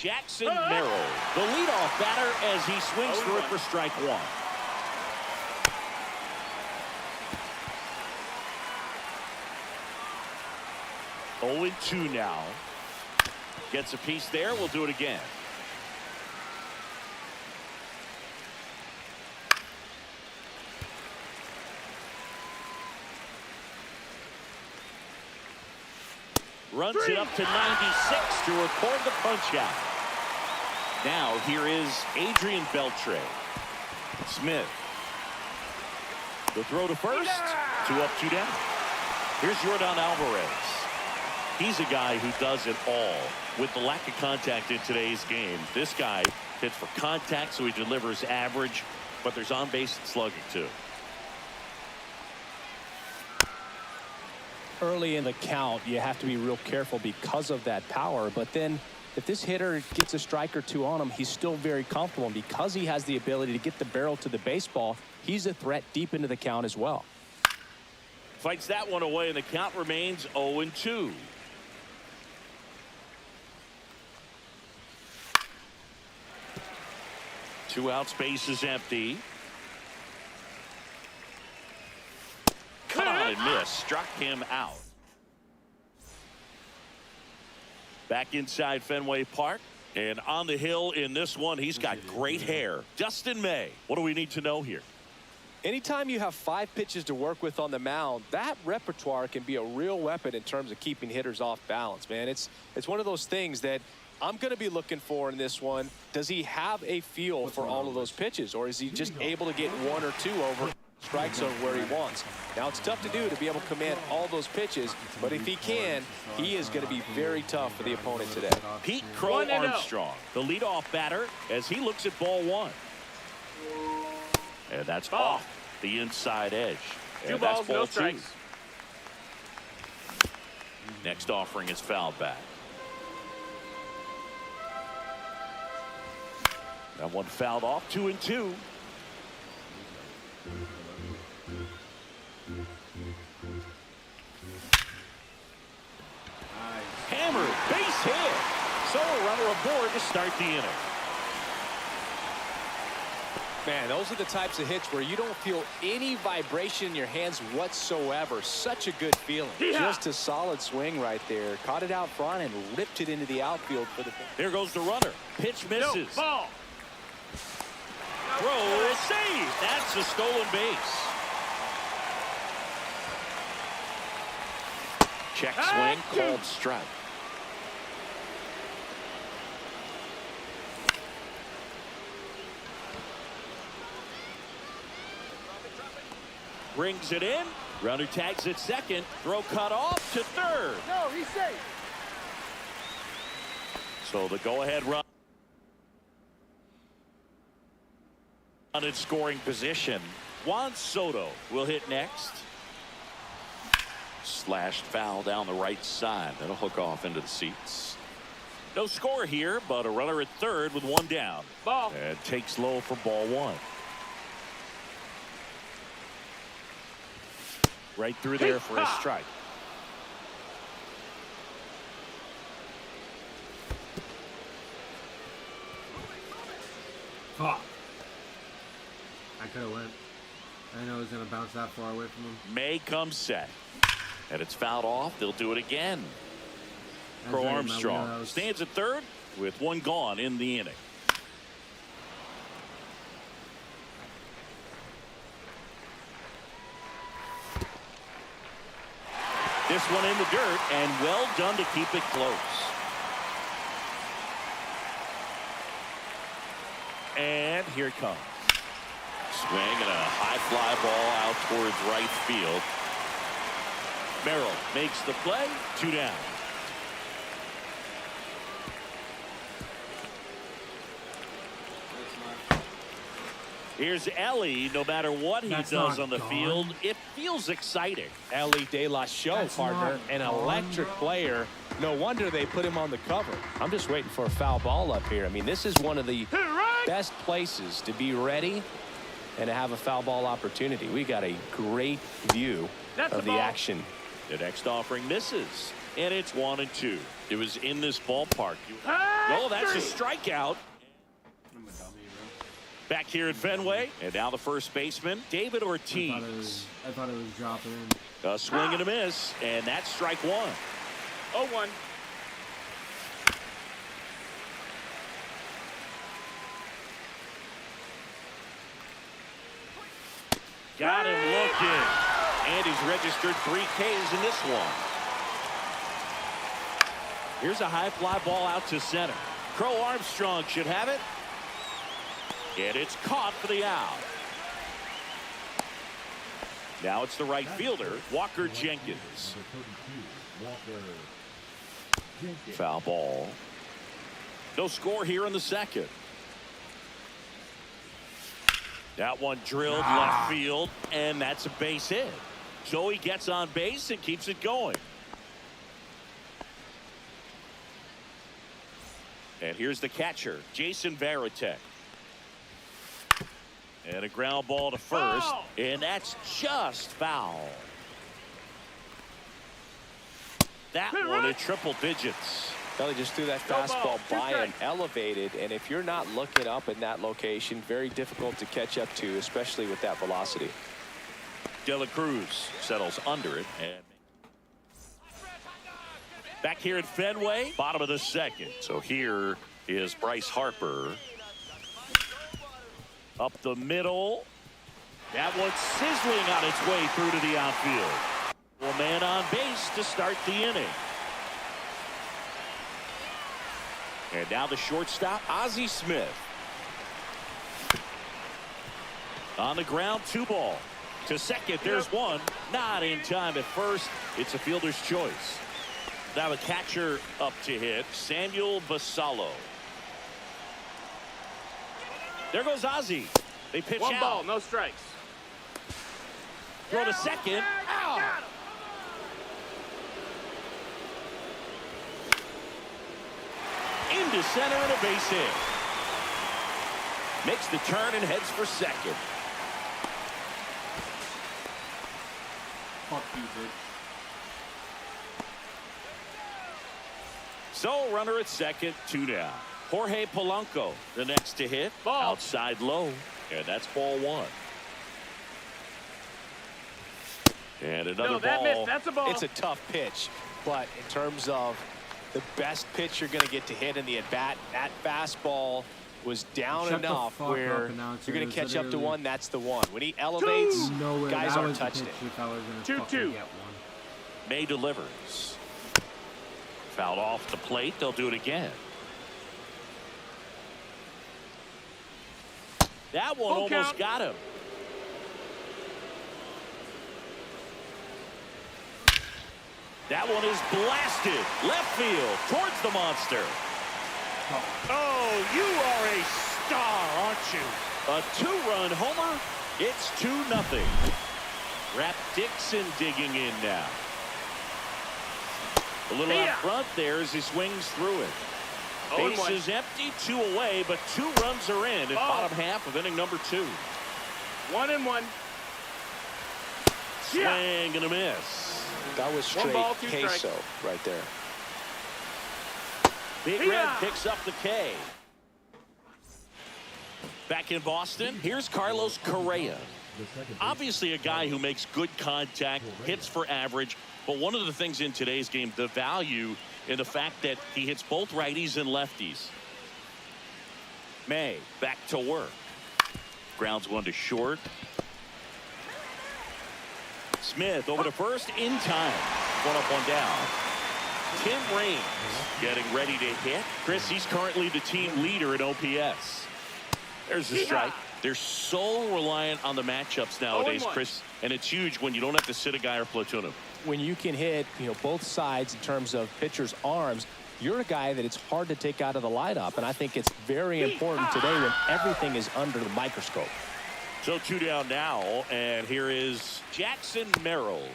Jackson Merrill, the leadoff batter, as he swings through it for strike one. Oh, 2 now. Gets a piece there. We'll do it again. Runs it up to 96 to record the punch out. Now here is Adrian Beltre. Smith. The throw to first. 2 up, 2 down. Here's Yordan Alvarez. He's a guy who does it all. With the lack of contact in today's game, this guy hits for contact, so he delivers average, but there's on base and slugging too. Early in the count, you have to be real careful because of that power. But then if this hitter gets a strike or 2 on him, he's still very comfortable. And because he has the ability to get the barrel to the baseball, he's a threat deep into the count as well. Fights that one away, and the count remains 0-2. Two out, space is empty. Come on and miss. Struck him out. Back inside Fenway Park. And on the hill in this one, he's got great hair. Dustin May, what do we need to know here? Anytime you have 5 pitches to work with on the mound, that repertoire can be a real weapon in terms of keeping hitters off balance, man. It's one of those things that I'm going to be looking for in this one. Does he have a feel for all of those pitches, or is he just able to get 1 or 2 over strike zone where he wants? Now, it's tough to do to be able to command all those pitches, but if he can, he is going to be very tough for the opponent today. Pete Crow Armstrong, the leadoff batter, as he looks at ball 1. And that's off the inside edge. And that's ball 2. Next offering is fouled back. That one fouled off. 2-2. Hammered, base hit. So a runner aboard to start the inning. Man, those are the types of hits where you don't feel any vibration in your hands whatsoever. Such a good feeling. Just a solid swing right there. Caught it out front and ripped it into the outfield for the. There goes the runner. Pitch misses. No, ball. Throw is saved. That's a stolen base. Check swing, called strike. Brings it in. Runner tags at second. Throw cut off to third. No, he's safe. So the go-ahead run in scoring position. Juan Soto will hit next. Slashed foul down the right side. That'll hook off into the seats. No score here, but a runner at third with 1 down. Ball. And takes low for ball 1. Right through there for a strike. I could have went. I didn't know it was going to bounce that far away from him. May comes set. And it's fouled off. They'll do it again. Crow Armstrong stands at third with 1 gone in the inning. This one in the dirt, and well done to keep it close. And here it comes. Swing and a high fly ball out towards right field. Merrill makes the play. 2 down. Here's Ellie. No matter what he does on the field, it feels exciting. Ellie De La Show, partner, an electric player. No wonder they put him on the cover. I'm just waiting for a foul ball up here. I mean, this is one of the best places to be ready and to have a foul ball opportunity. We got a great view of the action. The next offering misses. And it's 1-2. It was in this ballpark. Oh, that's a strikeout. Back here at Fenway, and now the first baseman, David Ortiz. I thought it was dropping in. A swing and a miss, and that's strike one. 0-1. Got him looking. And he's registered 3 Ks in this one. Here's a high fly ball out to center. Crow Armstrong should have it. And it's caught for the out. Now it's the right fielder, Walker Jenkins. Foul ball. No score here in the second. That one drilled left field, and that's a base hit. So he gets on base and keeps it going. And here's the catcher, Jason Varitek. And a ground ball to first, and that's just foul. That one at triple digits. Well, he just threw that fastball by him, elevated, and if you're not looking up in that location, very difficult to catch up to, especially with that velocity. De La Cruz settles under it. And back here at Fenway, bottom of the second. So here is Bryce Harper. Up the middle. That one's sizzling on its way through to the outfield. Well, man on base to start the inning. And now the shortstop, Ozzie Smith. On the ground, 2 ball. To second, there's one. Not in time at first. It's a fielder's choice. Now the catcher up to hit, Samuel Basallo. There goes Ozzie. They pitch 1 out. ball, no strikes. Throw to second. Out. Into center and a base hit. Makes the turn and heads for second. Fuck you, bitch. So runner at second, 2 down. Jorge Polanco, the next to hit. Ball. Outside low. And that's ball 1. And another No, that ball. missed. That's a ball. It's a tough pitch, but in terms of the best pitch you're going to get to hit in the at-bat, that fastball was down Shut the enough fuck where up, announcer. you're going to catch up to Literally- one. That's the one. When he elevates, No way. guys That aren't was the touching pitch it. if I was gonna 2-2. fucking get one. May delivers. Fouled off the plate. They'll do it again. That one Full almost count. got him. That one is blasted left field towards the monster. Oh, you are a star, aren't you? A 2-run homer. It's 2-0. Rap Dixon digging in now. A little out front there as he swings through it. Base is empty, 2 away, but 2 runs are in at bottom half of inning number 2. 1-1. Swing and a miss. That was straight 1 ball, 2 queso strikes. right there. Big Red picks up the K. Back in Boston, here's Carlos Correa. Obviously a guy who makes good contact, hits for average, but one of the things in today's game, the value in the fact that he hits both righties and lefties. May back to work. Grounds one to short. Smith over to first in time. 1 up, 1 down. Tim Raines getting ready to hit. Chris, he's currently the team leader in OPS. There's the strike. They're so reliant on the matchups nowadays, Chris, and it's huge when you don't have to sit a guy or platoon him. When you can hit, both sides in terms of pitchers' arms, you're a guy that it's hard to take out of the lineup, and I think it's very important today when everything is under the microscope. So 2 down now, and here is Jackson Merrill.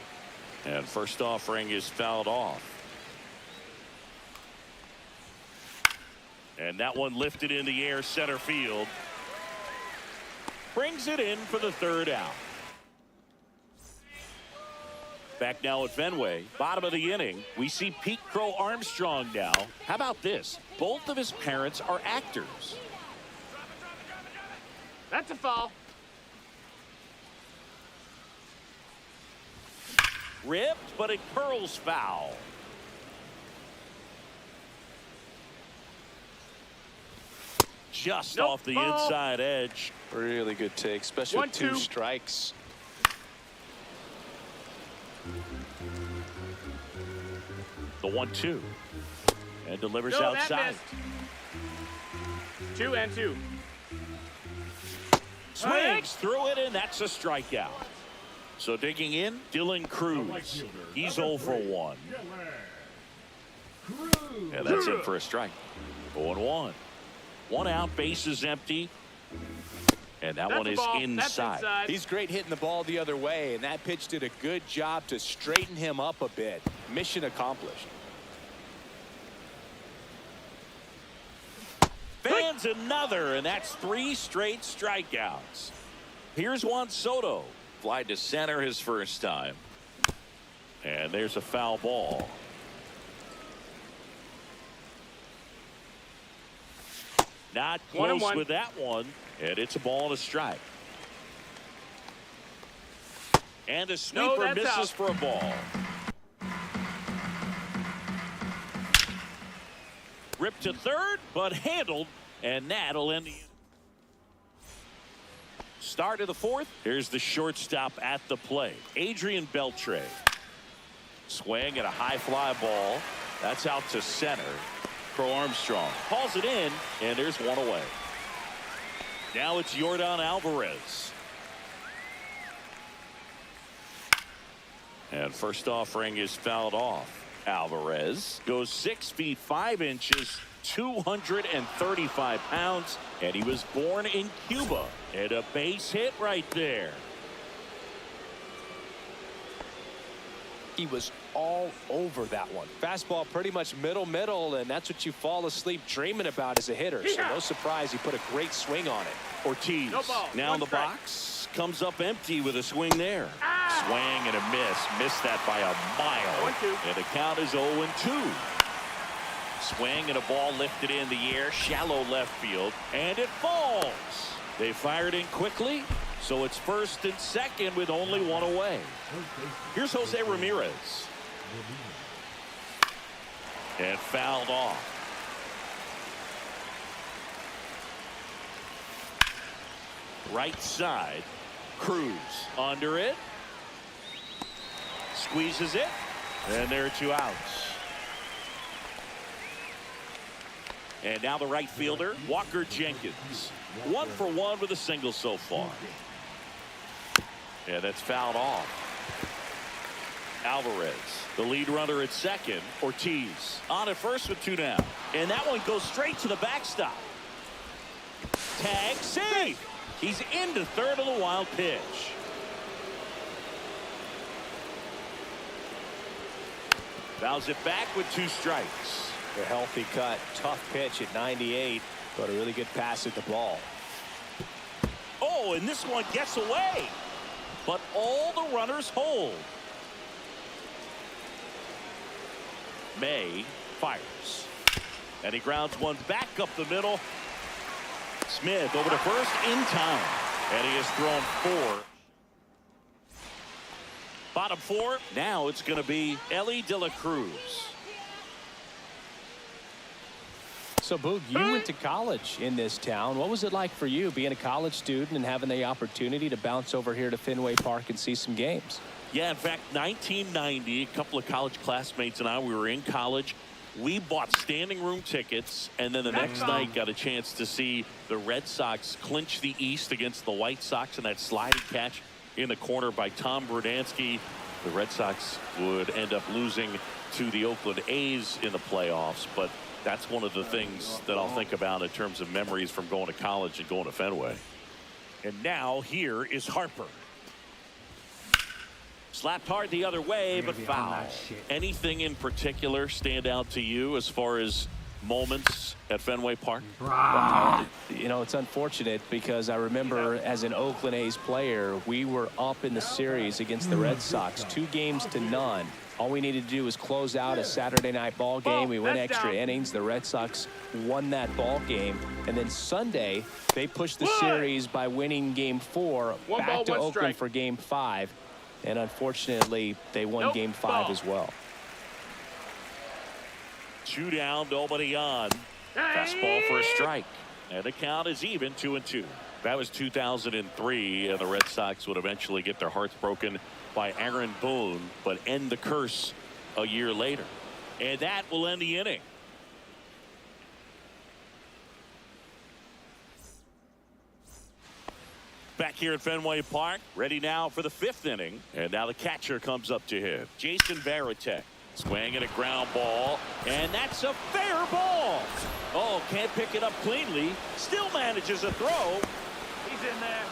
And first offering is fouled off. And that one lifted in the air center field. Brings it in for the 3rd out. Back now at Fenway, bottom of the inning, we see Pete Crow Armstrong now. How about this? Both of his parents are actors. That's a foul. Ripped, but it curls foul. Just Nope, off the ball. inside edge. Really good take, especially with 2 1-2. strikes. The 1-2. And delivers No, outside. that missed. 2-2. Swings through it, and that's a strikeout. So digging in, Dylan Cruz. He's 0 for 1. And that's it for a strike. 0-1. 1 out, bases empty. And that That's one a is ball. That's inside. He's great hitting the ball the other way, and that pitch did a good job to straighten him up a bit. Mission accomplished. Fans another, and that's 3 straight strikeouts. Here's Juan Soto. Fly to center his first time. And there's a foul ball. Not close 1-1. with that one. And it's a ball and a strike. And a sweeper that's misses out. for a ball. Ripped to third, but handled. And that'll end the start of the 4th. Here's the shortstop at the plate, Adrian Beltre. Swing at a high fly ball. That's out to center. Crow Armstrong calls it in, and there's one away. Now it's Yordan Alvarez. And first offering is fouled off. Alvarez goes 6 feet 5 inches, 235 pounds, and he was born in Cuba. And a base hit right there. He was all over that one. Fastball pretty much middle, and that's what you fall asleep dreaming about as a hitter. So no surprise he put a great swing on it. Ortiz No ball. now in the 1 strike. box, comes up empty with a swing there. Swing and a miss. Missed that by a mile. 1-2. And the count is 0-2. Swing and a ball lifted in the air, shallow left field, and it falls. They fired in quickly, so it's first and second with only 1 away. Here's Jose Ramirez. And fouled off. Right side. Cruz under it. Squeezes it. And there are 2 outs. And now the right fielder, Walker Jenkins. 1 for 1 with a single so far. And that's fouled off. Alvarez, the lead runner at second. Ortiz on at first with 2 down. And that one goes straight to the backstop. Tag safe. He's into third on the wild pitch. Fouls it back with 2 strikes. A healthy cut, tough pitch at 98, but a really good pass at the ball. Oh, and this one gets away. But all the runners hold. May fires. And he grounds one back up the middle. Smith over to first in time. And he has thrown 4. Bottom 4. Now it's going to be Ellie De La Cruz. So, Boog, you went to college in this town. What was it like for you being a college student and having the opportunity to bounce over here to Fenway Park and see some games? Yeah, in fact, 1990, a couple of college classmates and I, we were in college. We bought standing room tickets, and then the next night got a chance to see the Red Sox clinch the East against the White Sox in that sliding catch in the corner by Tom Brudansky. The Red Sox would end up losing to the Oakland A's in the playoffs, but that's one of the things that I'll think about in terms of memories from going to college and going to Fenway. And now here is Harper. Slapped hard the other way, but foul. Anything in particular stand out to you as far as moments at Fenway Park? You know, it's unfortunate because I remember as an Oakland A's player, we were up in the series against the Red Sox, 2-0. All we needed to do was close out a Saturday night ball game. We went extra innings. The Red Sox won that ball game. And then Sunday, they pushed the series by winning Game 4 back to Oakland for Game 5. And unfortunately, they won Game 5 as well. 2 down, nobody on. Fastball for a strike. And the count is even, 2-2. That was 2003, and the Red Sox would eventually get their hearts broken by Aaron Boone, but end the curse a year later. And that will end the inning. Back here at Fenway Park, ready now for the 5th inning. And now the catcher comes up to him, Jason Varitek. Swinging a ground ball, and that's a fair ball. Oh, can't pick it up cleanly. Still manages a throw. He's in there.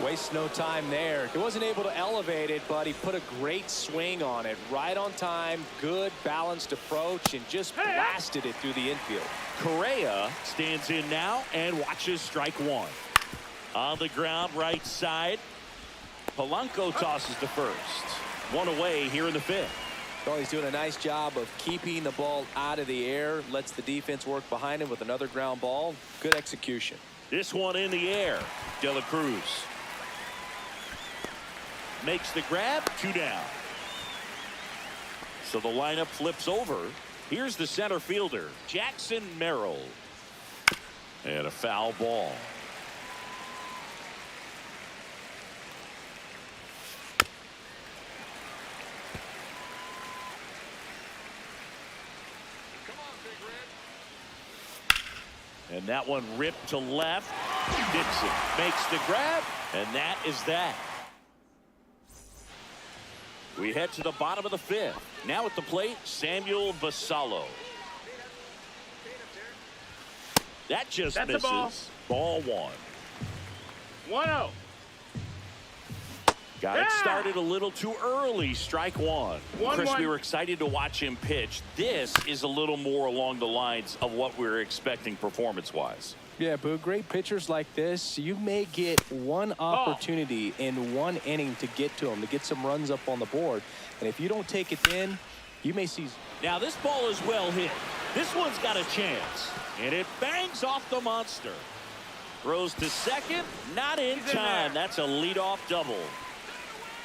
Wastes no time there. He wasn't able to elevate it, but he put a great swing on it. Right on time, good balanced approach, and just blasted it through the infield. Correa stands in now and watches strike 1. On the ground, right side. Polanco tosses to first. 1 away here in the 5th. Well, he's doing a nice job of keeping the ball out of the air. Lets the defense work behind him with another ground ball. Good execution. This one in the air. De La Cruz makes the grab. 2 down. So the lineup flips over. Here's the center fielder, Jackson Merrill. And a foul ball. And that one ripped to left. Dixon makes the grab, and that is that. We head to the bottom of the 5th. Now at the plate, Samuel Vasallo. That just That's misses. Ball 1. 1-0. Got it started a little too early. Strike 1. Chris, 1-1. we were excited to watch him pitch. This is a little more along the lines of what we were expecting performance-wise. Yeah, but great pitchers like this, you may get one opportunity in one inning to get to them, to get some runs up on the board. And if you don't take it in, you may see. Now this ball is well hit. This one's got a chance. And it bangs off the monster. Throws to second. Not in time. That's a leadoff double.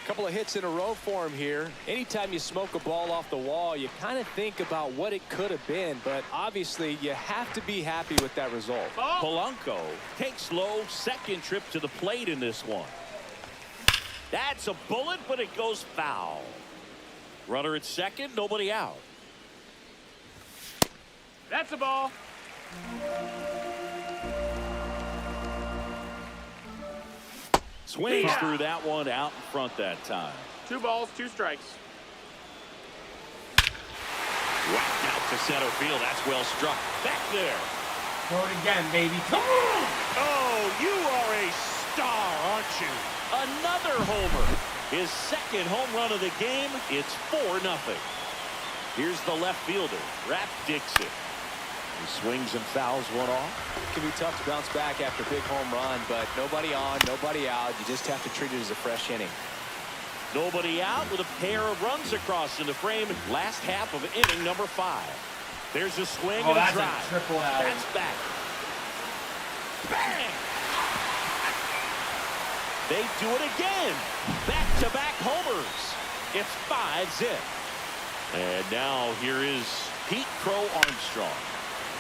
Couple of hits in a row for him here. Anytime you smoke a ball off the wall, you kind of think about what it could have been, but obviously you have to be happy with that result. Polanco takes low, second trip to the plate in this one. That's a bullet, but it goes foul. Runner at second, nobody out. That's a ball. Swings through that one, out in front that time. 2 balls, 2 strikes. Whacked out to center field. That's well struck. Back there. Throw it again, baby. Come on! Oh, you are a star, aren't you? Another homer. His second home run of the game. It's 4-0. Here's the left fielder, Raph Dixon. He swings and fouls one off. It can be tough to bounce back after a big home run, but nobody on, nobody out. You just have to treat it as a fresh inning. Nobody out with a pair of runs across in the frame. Last half of inning number 5. There's a swing and a drive. A triple out. That's back. Bang! They do it again. Back-to-back homers. It's 5-zip. And now here is Pete Crow Armstrong.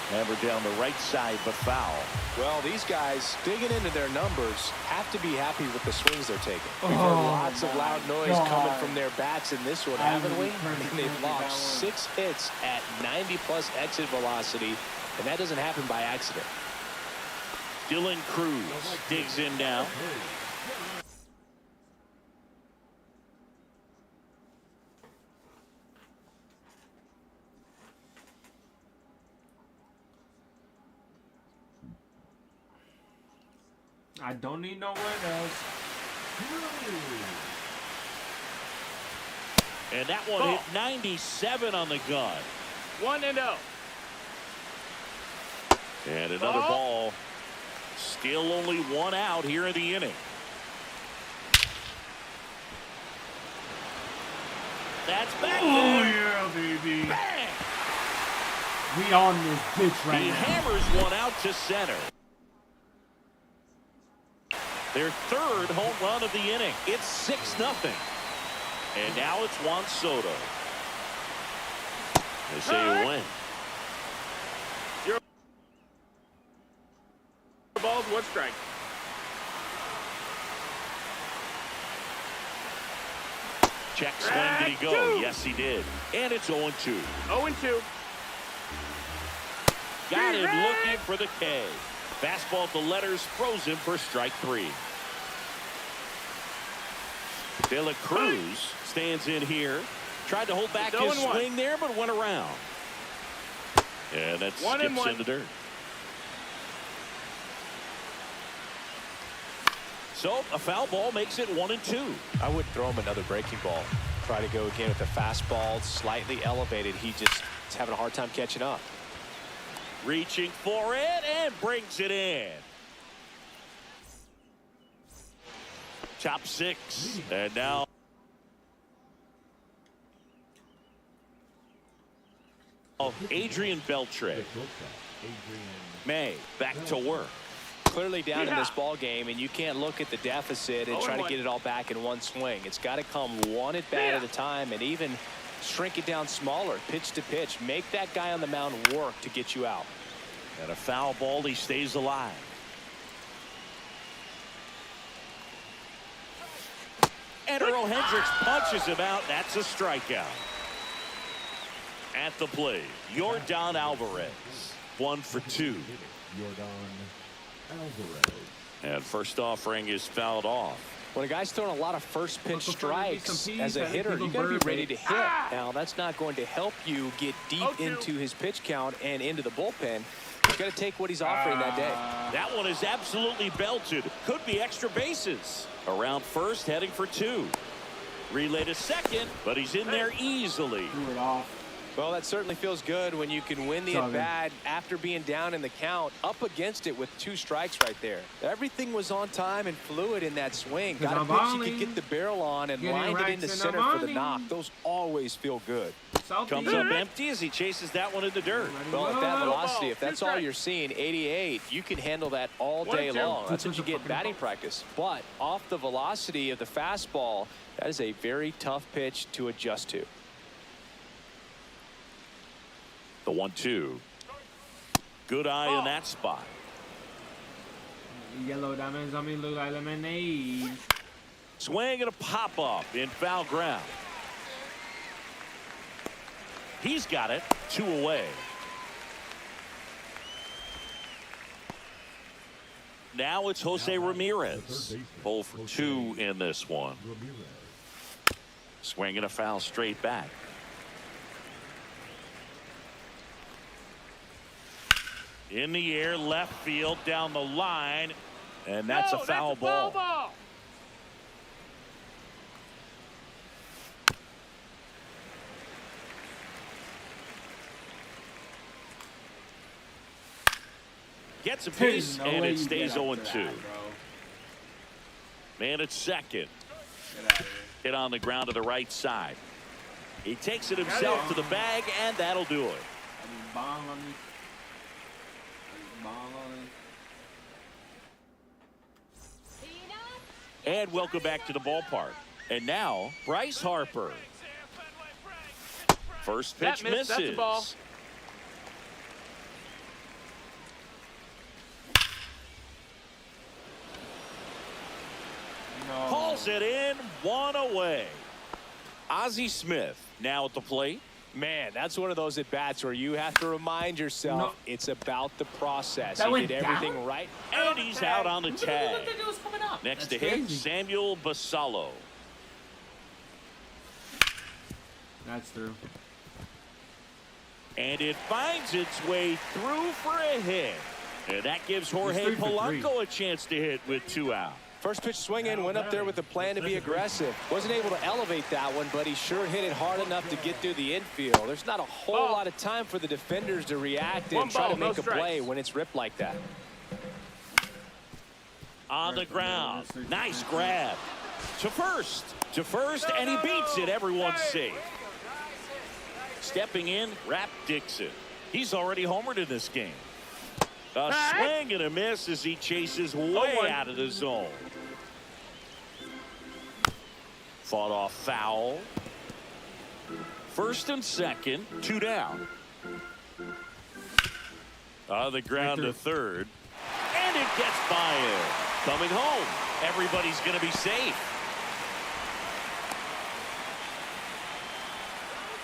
Hammer down the right side, but foul. Well, these guys digging into their numbers have to be happy with the swings they're taking. We've heard lots of loud noise coming from their bats in this one, haven't we? And they've logged 6 hits at 90+ exit velocity, and that doesn't happen by accident. Dylan Cruz digs in now. I don't need no windows. And that one hit 97 on the gun. 1-0. And another ball. Still only one out here in the inning. That's back Oh, there. yeah, baby. Bang! We on this bitch right He now. hammers one out to center. Their third home run of the inning. It's 6-0. And now it's Juan Soto. They say you win. Balls, one strike. Check swing, did he go? Yes, he did. And it's 0-2. 0-2. Got him looking for the K. Fastball at the letters, throws him for strike 3. De La Cruz stands in here. Tried to hold back his swing there, but went around. And that skips in the dirt. So a foul ball makes it 1-2. I would throw him another breaking ball. Try to go again with the fastball slightly elevated. He just is having a hard time catching up. Reaching for it and brings it in. Top 6. And now Adrian Beltre. May back to work. Clearly down in this ball game, and you can't look at the deficit and try to get it all back in one swing. It's got to come one at bat at a time, and even shrink it down smaller, pitch to pitch. Make that guy on the mound work to get you out. And a foul ball, he stays alive. And Earl Hendricks punches him out. That's a strikeout. At the plate, Yordan Alvarez. 1 for 2. And first offering is fouled off. When a guy's throwing a lot of first pitch Well, strikes some as a peas, hitter, people you got to be bird ready bait. to hit. Now, that's not going to help you get deep into his pitch count and into the bullpen. You've got to take what he's offering that day. That one is absolutely belted. Could be extra bases. Around first, heading for 2. Relay to second, but he's in there easily. Threw it off. Well, that certainly feels good when you can win the at-bat after being down in the count, up against it with 2 strikes right there. Everything was on time and fluid in that swing. Got a pitch you could get the barrel on and lined it into center for the knock. Those always feel good. Comes up empty as he chases that one in the dirt. Well, at that velocity, if that's all you're seeing, 88, you can handle that all day long. That's what you get in batting practice. But off the velocity of the fastball, that is a very tough pitch to adjust to. The 1-2. Good eye in that spot. Yellow diamonds on me look like lemonade. Swing and a pop up in foul ground. He's got it. 2 away. Now it's Jose Ramirez. 0 for 2 in this one. Swing and a foul straight back. In the air, left field, down the line, and that's a foul ball. Gets a piece, and it stays 0-2. Man at second. Hit on the ground to the right side. He takes it himself to the bag, and that'll do it. And welcome back to the ballpark. And now, Bryce Harper. First pitch misses. That's a ball. Calls it in, 1 away. Ozzie Smith now at the plate. Man, that's one of those at-bats where you have to remind yourself it's about the process. That He went did everything right. And he's out on the tag. Next to him, crazy. Samuel Basallo. That's through. And it finds its way through for a hit. And that gives Jorge 3 for 3. Polanco a chance to hit with 2 out. First pitch swinging, went up there with a plan to be aggressive. Wasn't able to elevate that one, but he sure hit it hard enough to get through the infield. There's not a whole lot of time for the defenders to react and try to make a play when it's ripped like that. On the ground. Nice grab. To first, and he beats it. Everyone's safe. Stepping in, Rap Dixon. He's already homered in this game. A swing and a miss as he chases way out of the zone. Fought off foul. First and second, 2 down. On the ground to third. And it gets by him. Coming home. Everybody's going to be safe.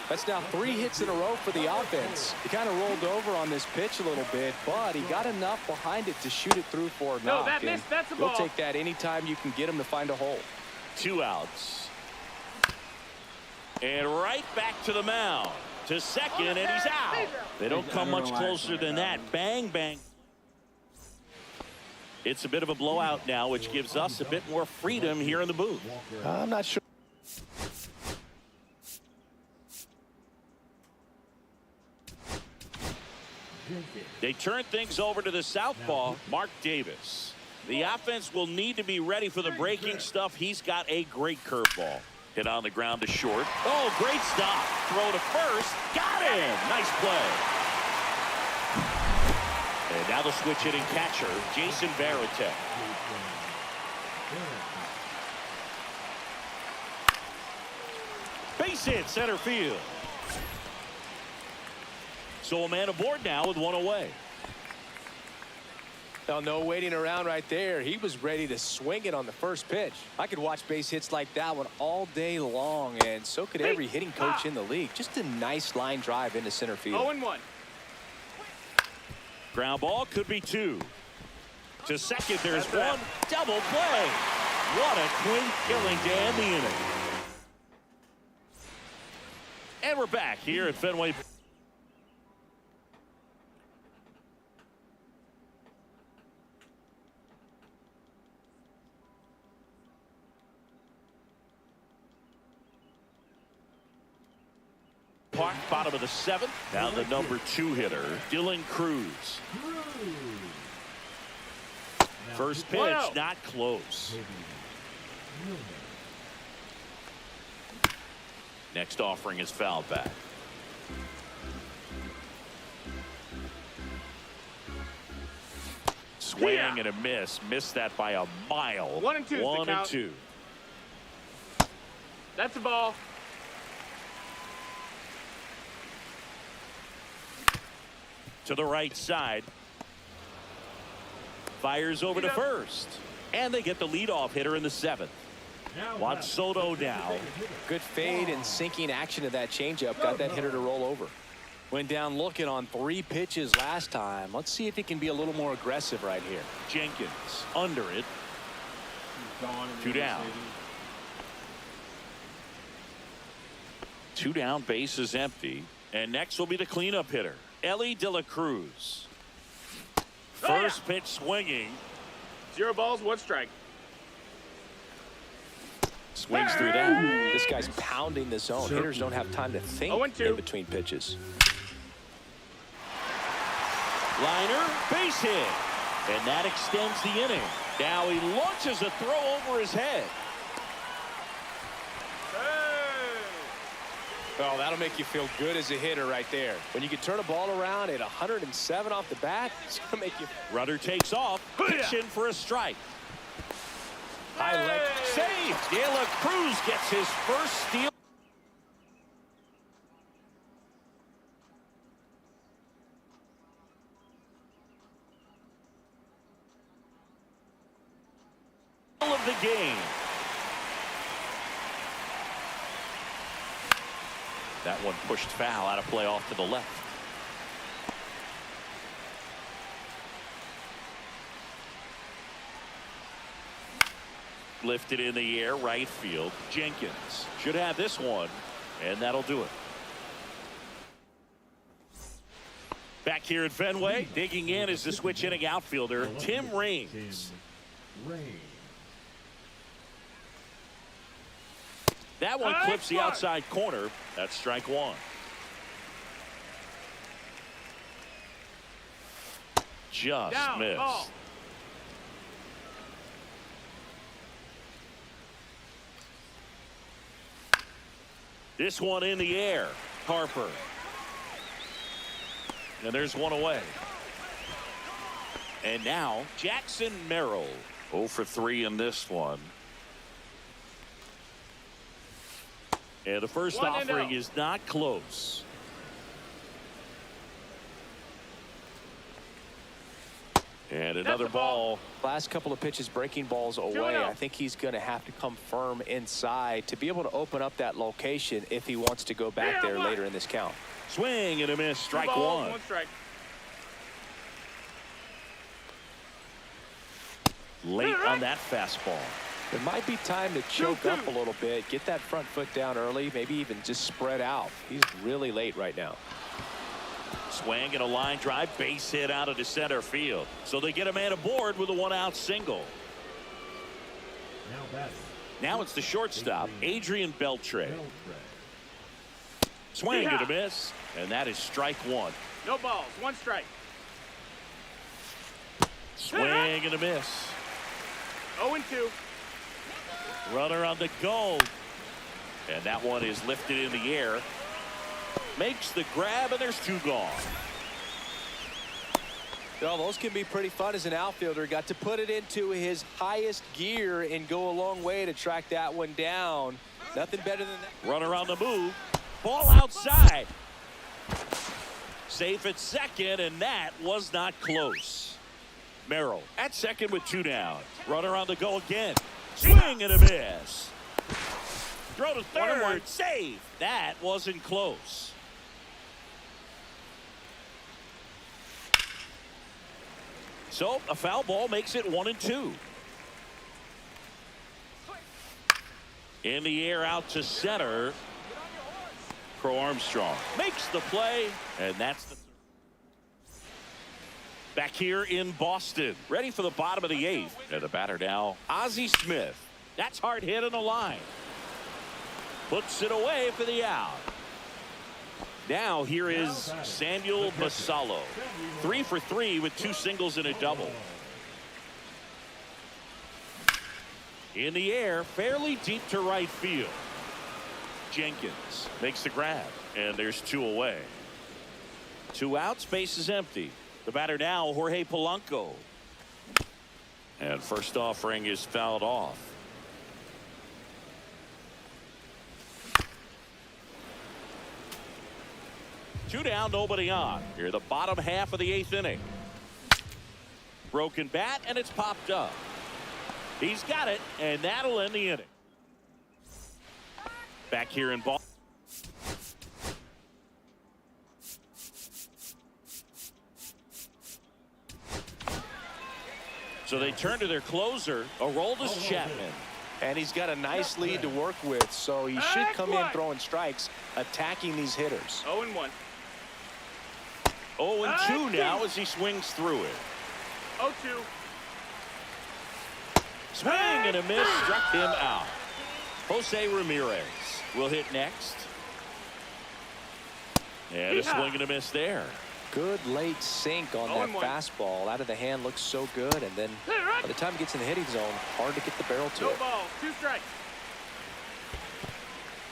That's now 3 hits in a row for the offense. He kind of rolled over on this pitch a little bit, but he got enough behind it to shoot it through for a knock. No, that missed. That's a ball. He'll take that anytime you can get him to find a hole. 2 outs. And right back to the mound. To second, and he's out. They don't come much closer than that. Bang, bang. It's a bit of a blowout now, which gives us a bit more freedom here in the booth. I'm not sure. They turn things over to the southpaw, Mark Davis. The offense will need to be ready for the breaking stuff. He's got a great curveball. Hit on the ground to short. Oh, great stop. Throw to first. Got him. Nice play. And now the switch hitting catcher, Jason Varitek. Base hit center field. So a man aboard now with 1 away. Now, no waiting around right there. He was ready to swing it on the first pitch. I could watch base hits like that one all day long, and so could every hitting coach in the league. Just a nice line drive into center field. 0-1. Ground ball could be 2. To second, there's 1. Double play. What a clean killing to end the inning. And we're back here at Fenway. Park, bottom of the 7th. Now the number 2 hitter, Dylan Cruz. First pitch, not close. Next offering is fouled back. Swing and a miss. Missed that by a mile. 1-2. 1-2. That's a ball. To the right side. Fires over to first. And they get the leadoff hitter in the 7th. Juan Soto now. Good fade and sinking action to that changeup. Got that hitter to roll over. Went down looking on 3 pitches last time. Let's see if he can be a little more aggressive right here. Jenkins under it. 2 down. 2 down, base is empty. And next will be the cleanup hitter, Ellie De La Cruz. First pitch swinging. 0 balls, 1 strike. Swings through that. This guy's pounding the zone. Hitters don't have time to think in between pitches. Liner, base hit. And that extends the inning. Now he launches a throw over his head. Oh, that'll make you feel good as a hitter right there. When you can turn a ball around at 107 off the bat, it's going to make you... Rudder takes off. Pitch in for a strike. High leg. Saved. De La Cruz gets his first steal. Of the game. That one pushed foul, out of play off to the left. Lifted in the air, right field. Jenkins should have this one, and that'll do it. Back here at Fenway, digging in is the switch hitting outfielder, Tim Raines. That one clips the outside corner. That's strike one. Just Down, missed. ball. This one in the air. Harper. And there's one away. And now Jackson Merrill. 0 for 3 in this one. And the first offering is not close. And another ball. Last couple of pitches breaking balls away. I think he's going to have to come firm inside to be able to open up that location if he wants to go back there later in this count. Swing and a miss. Strike Balls, one. one strike. Late on that fastball. It might be time to choke up a little bit, get that front foot down early, maybe even just spread out. He's really late right now. Swing and a line drive, base hit out of the center field. So they get a man aboard with a 1-out single. Now it's the shortstop, Adrian Beltre. Swing and a miss, and that is strike one. No balls, one strike. Swing and a miss. 0-2. Runner on the goal. And that one is lifted in the air. Makes the grab, and there's two gone. Well, those can be pretty fun as an outfielder. Got to put it into his highest gear and go a long way to track that one down. Nothing better than that. Runner on the move. Ball outside. Safe at second, and that was not close. Merrill at second with 2 down. Runner on the go again. Swing and a miss. Throw to third. Save. That wasn't close. So a foul ball makes it 1-2. In the air out to center. Crow Armstrong makes the play, and that's the back here in Boston, ready for the bottom of the 8th. And the batter now, Ozzie Smith. That's hard hit on the line. Puts it away for the out. Now here is Samuel Basallo. 3 for 3 with 2 singles and a double. In the air, fairly deep to right field. Jenkins makes the grab, and there's 2 away. 2 outs, base is empty. The batter now, Jorge Polanco. And first offering is fouled off. Two down, nobody on. Here, the bottom half of the 8th inning. Broken bat, and it's popped up. He's got it, and that'll end the inning. Back here in Boston. So they turn to their closer, Aroldis Chapman. And he's got a nice lead to work with, so he should come in throwing strikes, attacking these hitters. 0-1. 0-2 now as he swings through it. 0-2. Swing and a miss, struck him out. Jose Ramirez will hit next. And a swing and a miss there. Good late sink on that 0-1. fastball. Out of the hand, looks so good, and then by the time it gets in the hitting zone, hard to get the barrel to No it. balls, 2 strikes.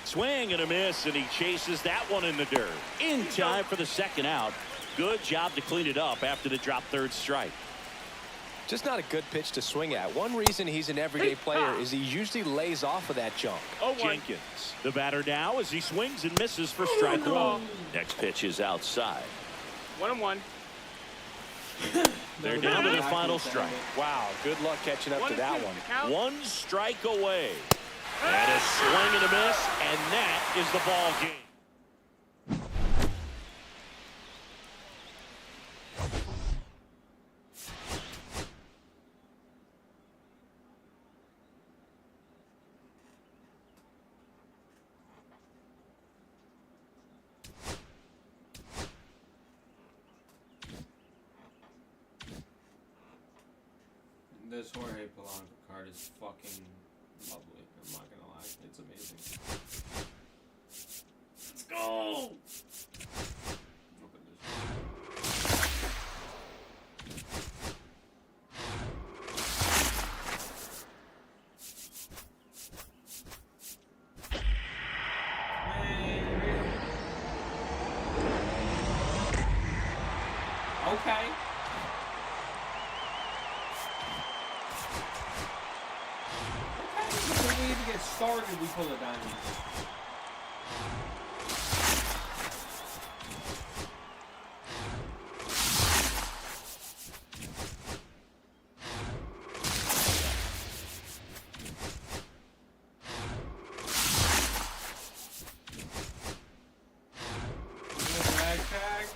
Swing and a miss, and he chases that one in the dirt. In time for the second out. Good job to clean it up after the drop third strike. Just not a good pitch to swing at. One reason he's an everyday player is he usually lays off of that jump. 0-1. Jenkins, the batter now as he swings and misses for strike one. Next pitch is outside. 1-1. They're down to the final strike. Wow, good luck catching up to that one. Count. 1 strike away. And a swing and a miss, and that is the ball game. This Jorge Polanco card is fucking lovely. I'm not gonna lie. It's amazing. Let's go. Open this. Man, really? Okay. Before we even get started, we pull a diamond. Rag tag.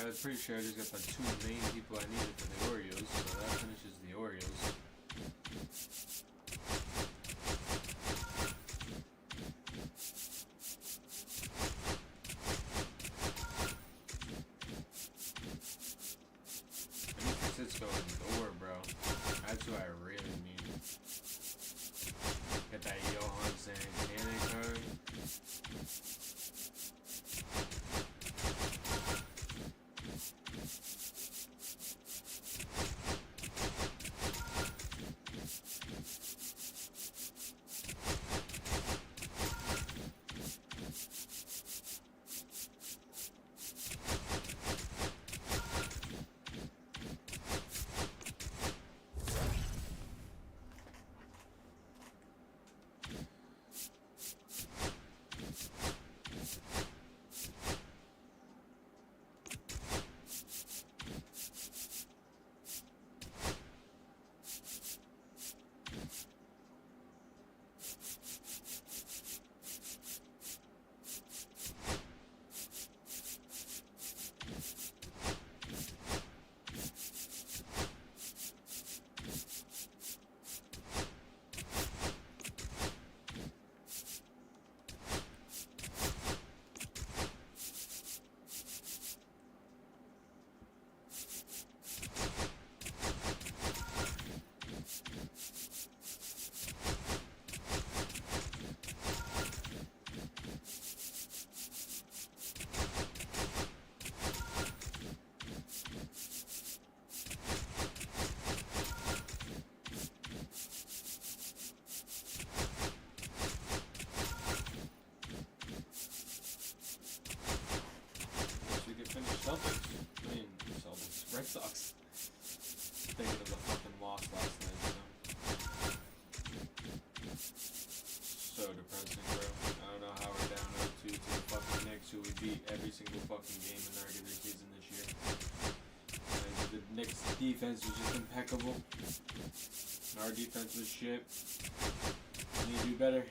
I'm pretty sure I just got the two main people I needed for the Oreos, so that finishes the Oreos. I need Francisco in the door, bro. That's who I really need. Get that Johan Santana card. Celtics. I mean, Celtics. Red Sox. Thinking of the fucking loss last night, so depressing, bro. I don't know how we're down 0-2 to the fucking Knicks, who we beat every single fucking game in the regular season this year. Like, the Knicks' defense was just impeccable. And our defense was shit. We need to do better.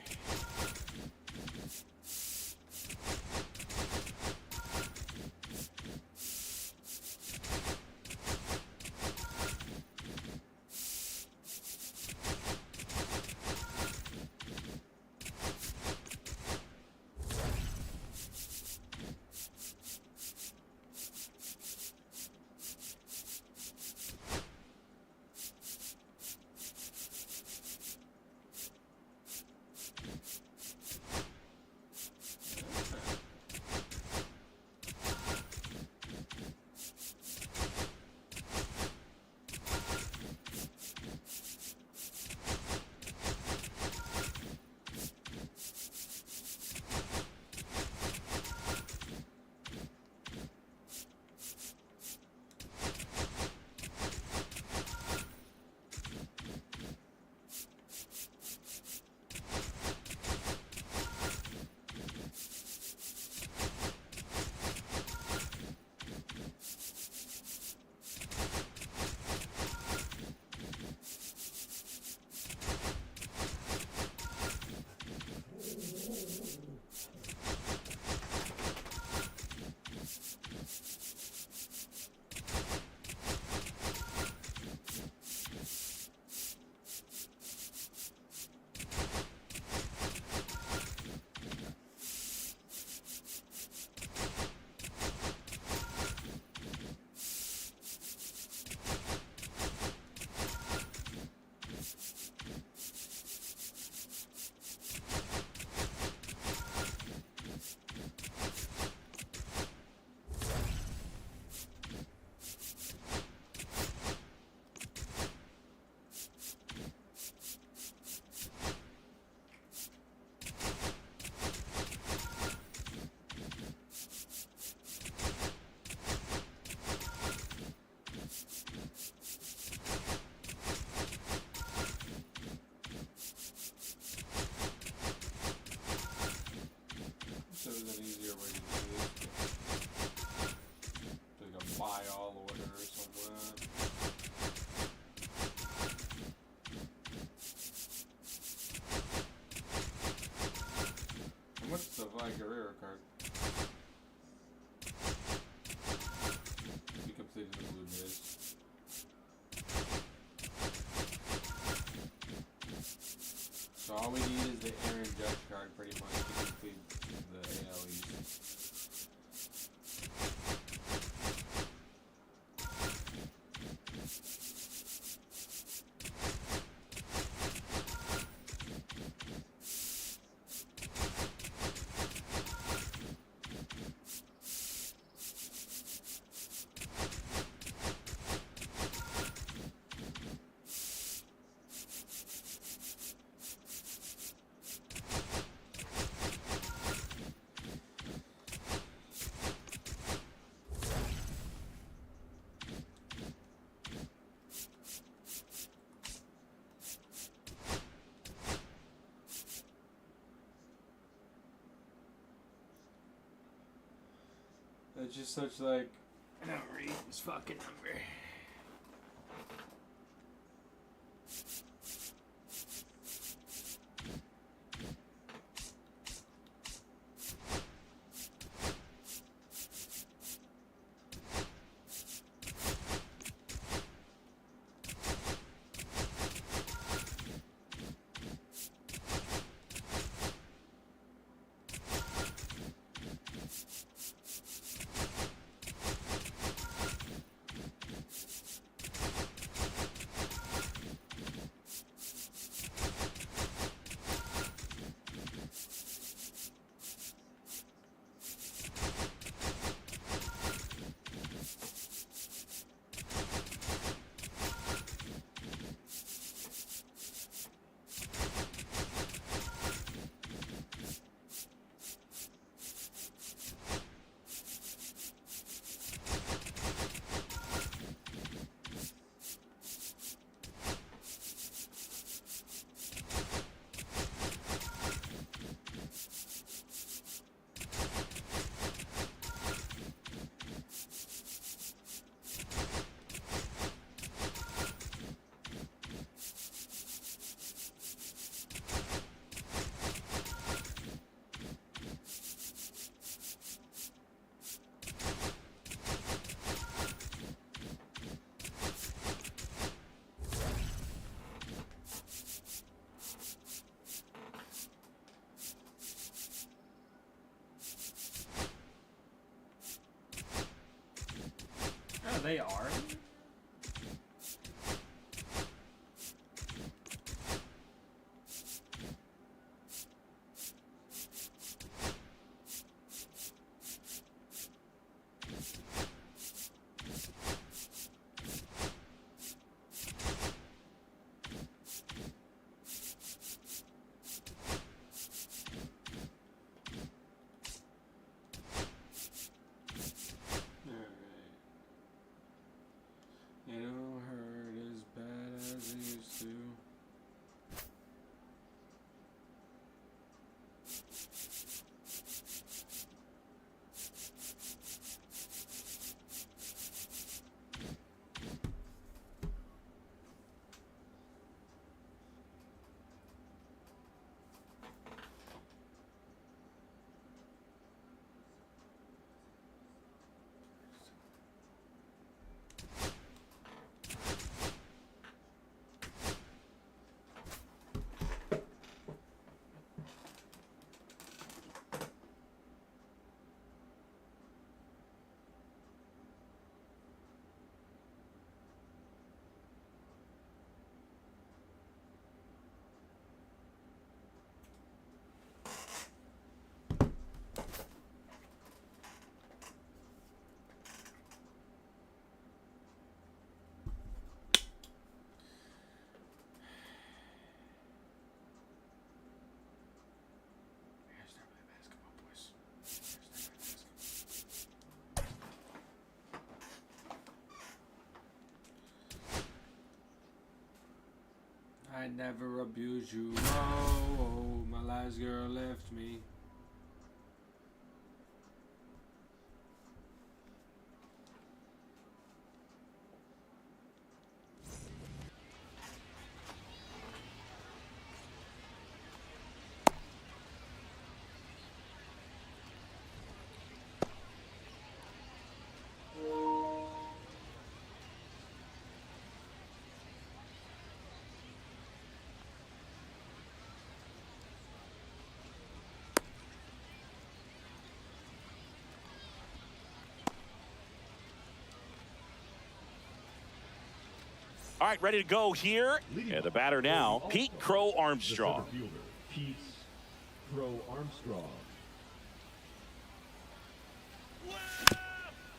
What's the Vi Guerrero card? That's just such like. I don't read this fucking number. Oh, they are. It don't hurt as bad as it used to. I never abused you. Oh, my last girl left me. All right, ready to go here. And the batter now, Pete Crow Armstrong. The center fielder, Pete Crow Armstrong.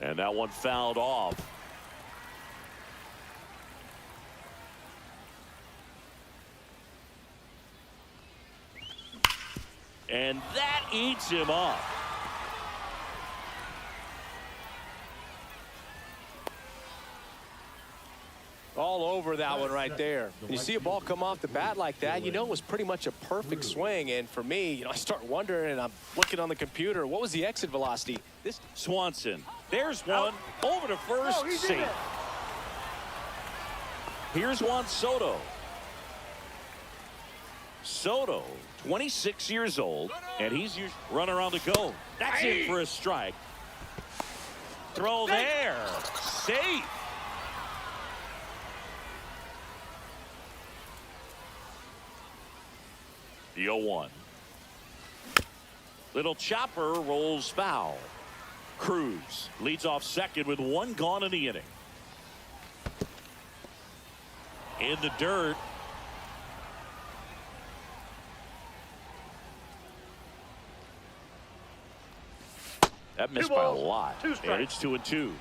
And that one fouled off. And that eats him up. All over that one right there. You see a ball come off the bat like that, you know it was pretty much a perfect swing. And for me, you know, I start wondering, and I'm looking on the computer, what was the exit velocity? This Swanson. There's one. Over to first. he's in Safe. there. Here's Juan Soto. Soto, 26 years old, and he's runner on the go. That's in for a strike. Throw there. Safe. The 0-1. Little chopper rolls foul. Cruz leads off second with one gone in the inning. In the dirt. That missed by a lot. And it's 2-2.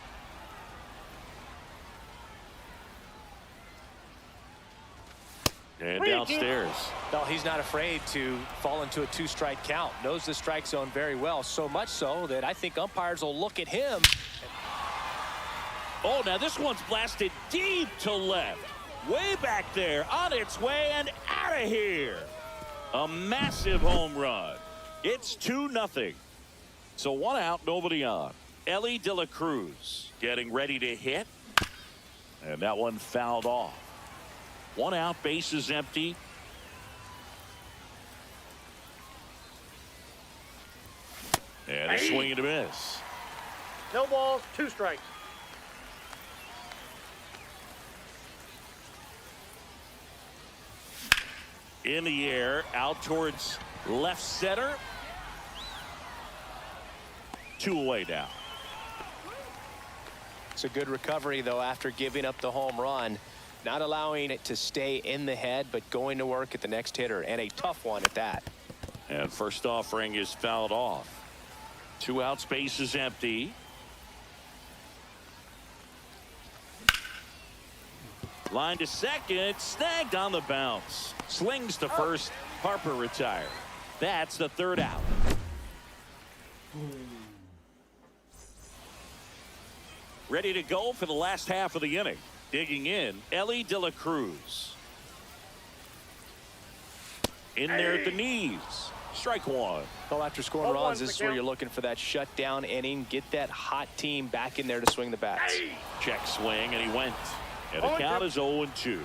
And downstairs. No, he's not afraid to fall into a 2-strike count. Knows the strike zone very well. So much so that I think umpires will look at him. Oh, now this one's blasted deep to left. Way back there. On its way and out of here. A massive home run. It's 2-0. So one out, nobody on. Ellie De La Cruz getting ready to hit. And that one fouled off. One out, bases empty. And a swing and a miss. No balls, 2 strikes. In the air, out towards left center. 2 away now. It's a good recovery, though, after giving up the home run. Not allowing it to stay in the head, but going to work at the next hitter, and a tough one at that. And first offering is fouled off. 2 outs, base is empty. Line to second, snagged on the bounce. Slings to first, Harper retired. That's the 3rd out. Ready to go for the last half of the inning. Digging in, Ellie De La Cruz. In there at the knees. Strike 1. Well, after scoring runs, this is where you're looking for that shutdown inning. Get that hot team back in there to swing the bats. Check swing, and he went. And the count is 0-2.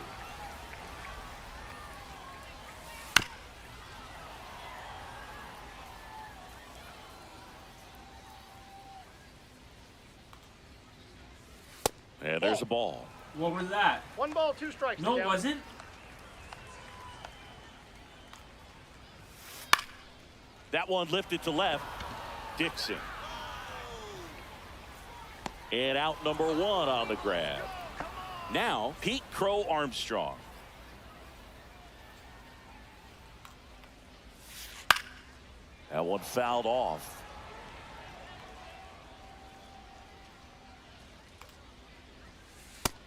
And there's a ball. What was that? 1 ball, 2 strikes. No, it wasn't. That one lifted to left. Dixon. And out number 1 on the grab. Now, Pete Crow Armstrong. That one fouled off.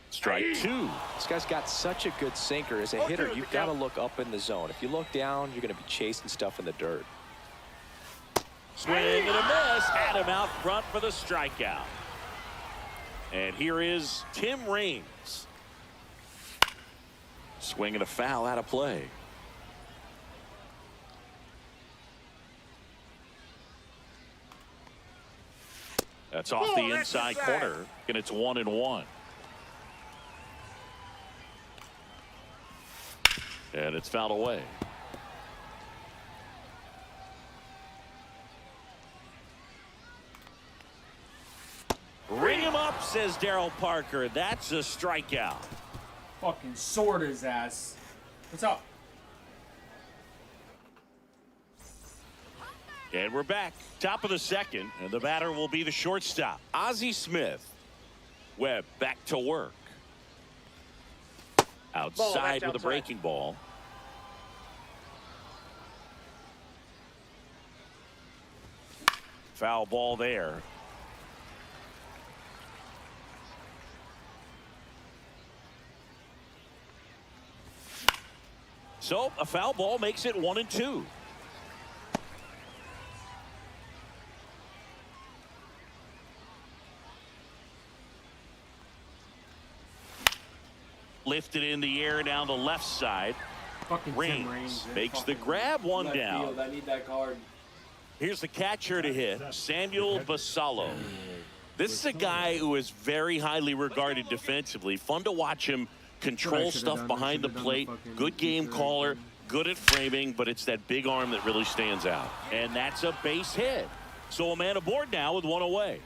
Strike 2. This guy's got such a good sinker. As a hitter, you've got to look up in the zone. If you look down, you're going to be chasing stuff in the dirt. Swing and a miss. Had him out front for the strikeout. And here is Tim Raines. Swing and a foul out of play. That's off the inside corner, and it's 1-1. And it's fouled away. Ring him up, says Daryl Parker. That's a strikeout. Fucking sword his ass. What's up? And we're back. Top of the 2nd, and the batter will be the shortstop, Ozzie Smith. Webb back to work. Outside with a breaking ball. Foul ball there. So a foul ball makes it 1-2. Lifted in the air down the left side. Fucking Tim Raines Raines. makes the grab, one Left down. field, I need that card. Here's the catcher to hit, Samuel Basallo. This is a guy who is very highly regarded defensively. Fun to watch him control stuff behind the plate. Good game caller, good at framing, but it's that big arm that really stands out. And that's a base hit. So a man aboard now with one away.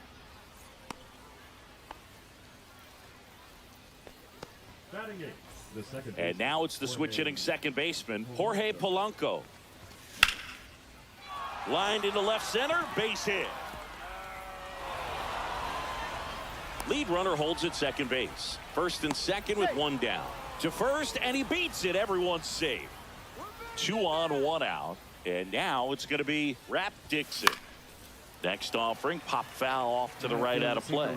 Batting eighth, the second And now it's the switch hitting second baseman, Jorge Polanco. Lined into left center, base hit. Lead runner holds at second base. First and second with one down. To first, and he beats it. Everyone's safe. 2 on, 1 out. And now it's going to be Rap Dixon. Next offering, pop foul off to the right out of play.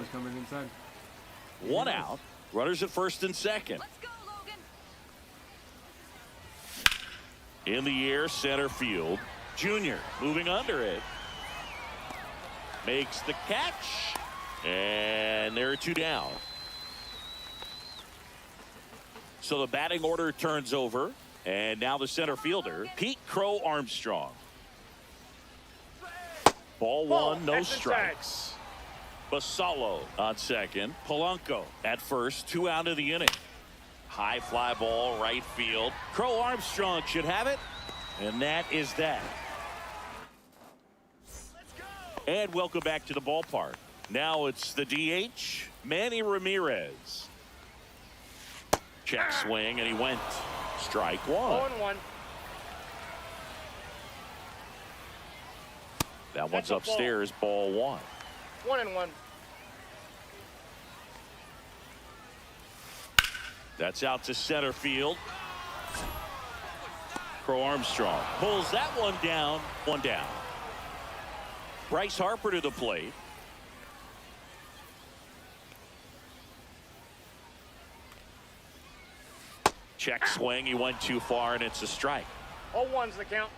1 out. Runners at first and second. Let's go, Logan. In the air, center field. Junior moving under it. Makes the catch. And there are 2 down. So the batting order turns over. And now the center fielder, Pete Crow Armstrong. Ball 1, no strikes. Basallo on second. Polanco at first. 2 out of the inning. High fly ball, right field. Crow Armstrong should have it. And that is that. And welcome back to the ballpark. Now it's the DH, Manny Ramirez. Check swing, and he went. Strike 1. 0-1. That one's upstairs, ball 1. 1-1. That's out to center field. Crow Armstrong pulls that one down. 1 down. Bryce Harper to the plate. Check swing. He went too far, and it's a strike. 0-1's the count.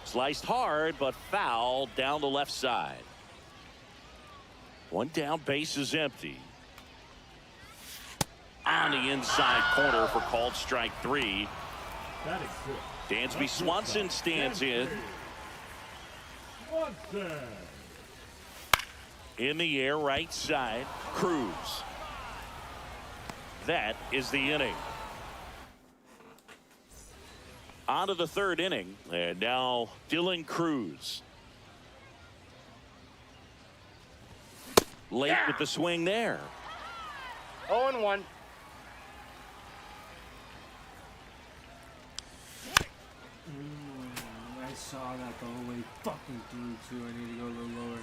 Sliced hard, but foul down the left side. 1 down, base is empty. On the inside corner for called strike 3. Batting sixth. Dansby Swanson stands in. Swanson. In the air, right side, Cruz. That is the inning. On to the 3rd inning, and now Dylan Cruz. Late with the swing there. 0-1. I saw that the whole way fucking through too. I need to go a little lower.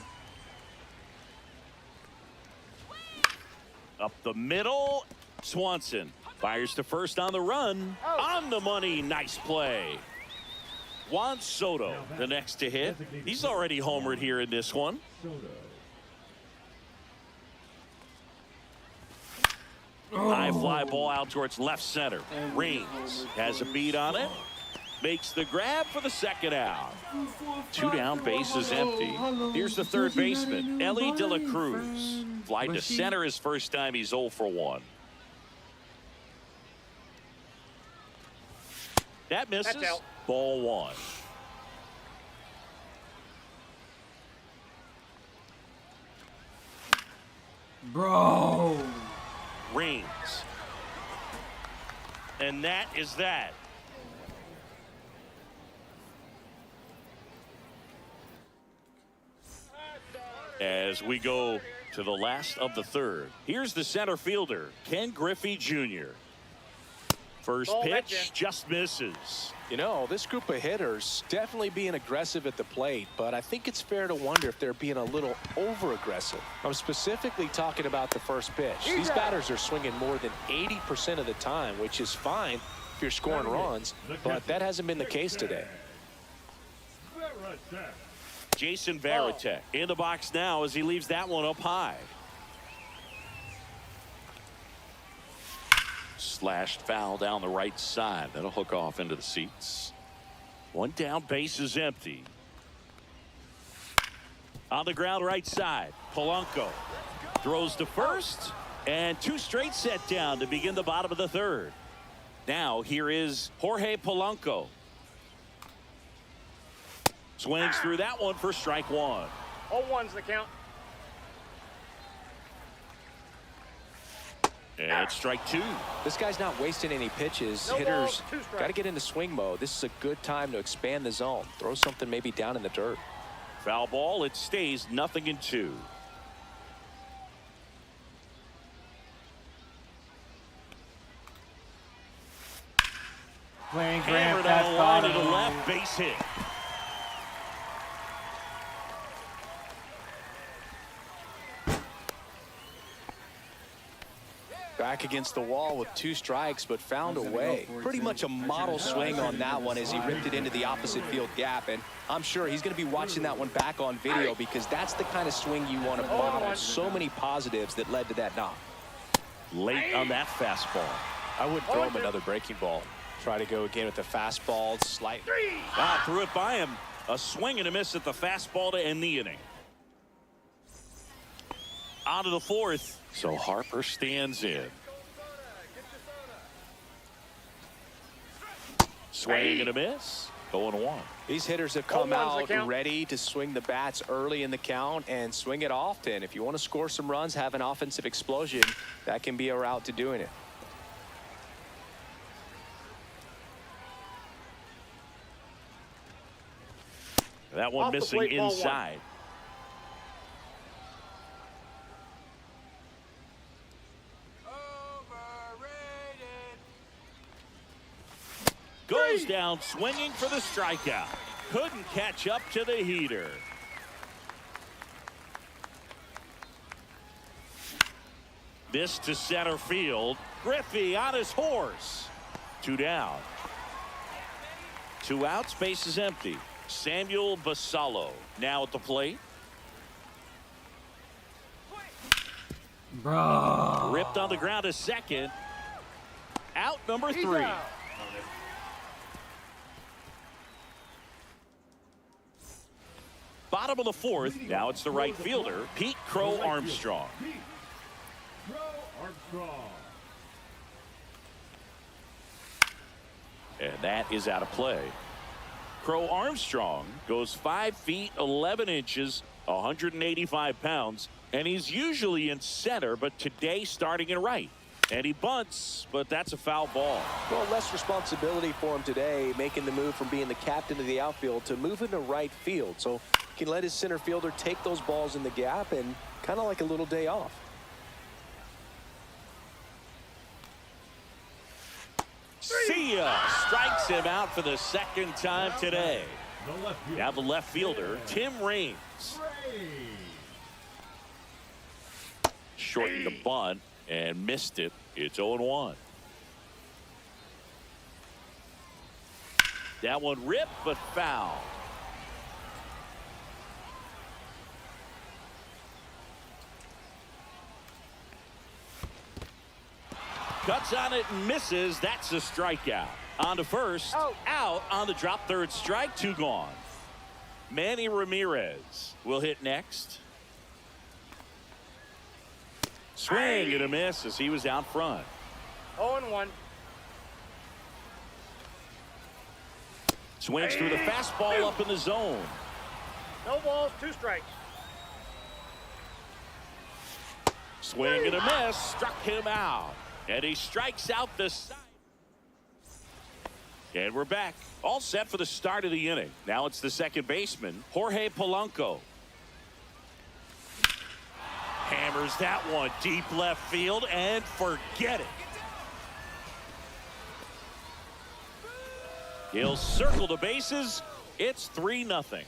Up the middle, Swanson fires to first on the run. On the money, nice play. Juan Soto, the next to hit. He's already homered here in this one. High fly ball out towards left center. Raines has a beat on it. Makes the grab for the second out. 2 down, base is empty. Here's the 3rd baseman, Ellie De La Cruz. Fly to center his first time. He's 0 for 1. That misses. That's out. Ball 1. Bro. Raines. And that is that. As we go to the last of the 3rd. Here's the center fielder, Ken Griffey Jr. First pitch just misses. You know, this group of hitters definitely being aggressive at the plate, but I think it's fair to wonder if they're being a little over-aggressive. I'm specifically talking about the first pitch. These batters are swinging more than 80% of the time, which is fine if you're scoring runs, but that hasn't been the case today. Jason Varitek in the box now as he leaves that one up high. Slashed foul down the right side. That'll hook off into the seats. 1 down, base is empty. On the ground right side, Polanco Throws to first, and 2 straight set down to begin the bottom of the 3rd. Now here is Jorge Polanco. Swings through that one for strike 1. 0-1's the count. And strike 2. This guy's not wasting any pitches. No Hitters balls, 2 strikes. got to get into swing mode. This is a good time to expand the zone. Throw something maybe down in the dirt. Foul ball. It stays 0-2. Playing Hammered Grant, on that's the line to the bottom. left, base hit. Back against the wall with 2 strikes, but found a way. Pretty much a model swing on that one as he ripped it into the opposite field gap. And I'm sure he's going to be watching that one back on video because that's the kind of swing you want to model. So many positives that led to that knock. Late on that fastball. I would throw him another breaking ball. Try to go again with the fastball. Slightly. Threw it by him. A swing and a miss at the fastball to end the inning. On to the 4th. So Harper stands in. Swing and a miss. 0-1. These hitters have come 0-1's the out count. ready to swing the bats early in the count and swing it often. If you want to score some runs, have an offensive explosion, that can be a route to doing it. That one Off the missing plate, ball 1. inside. Goes down swinging for the strikeout. Couldn't catch up to the heater. This to center field. Griffey on his horse. 2 down. 2 outs, base is empty. Samuel Basallo now at the plate. Bro. Ripped on the ground to second. Out number 3. out. Bottom of the 4th. Now it's the right fielder, Pete Crow Armstrong. Crow Armstrong. And that is out of play. Crow Armstrong goes 5 feet 11 inches, 185 pounds, and he's usually in center, but today starting in right. And he bunts, but that's a foul ball. Well, less responsibility for him today, making the move from being the captain of the outfield to moving to right field. So he can let his center fielder take those balls in the gap and kind of like a little day off. See ya! Strikes him out for the 2nd time today. The left fielder. Now the left fielder, Tim Raines. Shortened the bunt and missed it. It's 0-1. That one ripped but foul. Cuts on it and misses. That's a strikeout. On to first. Out on the drop, 3rd strike. 2 gone. Manny Ramirez will hit next. Swing and a miss as he was out front. 0-1. Swings through the fastball up in the zone. No balls, 2 strikes. Swing and a miss. Struck him out. And he strikes out the side. And we're back. All set for the start of the inning. Now it's the second baseman, Jorge Polanco. Hammers that one deep left field and forget it. He'll circle the bases. It's 3-0.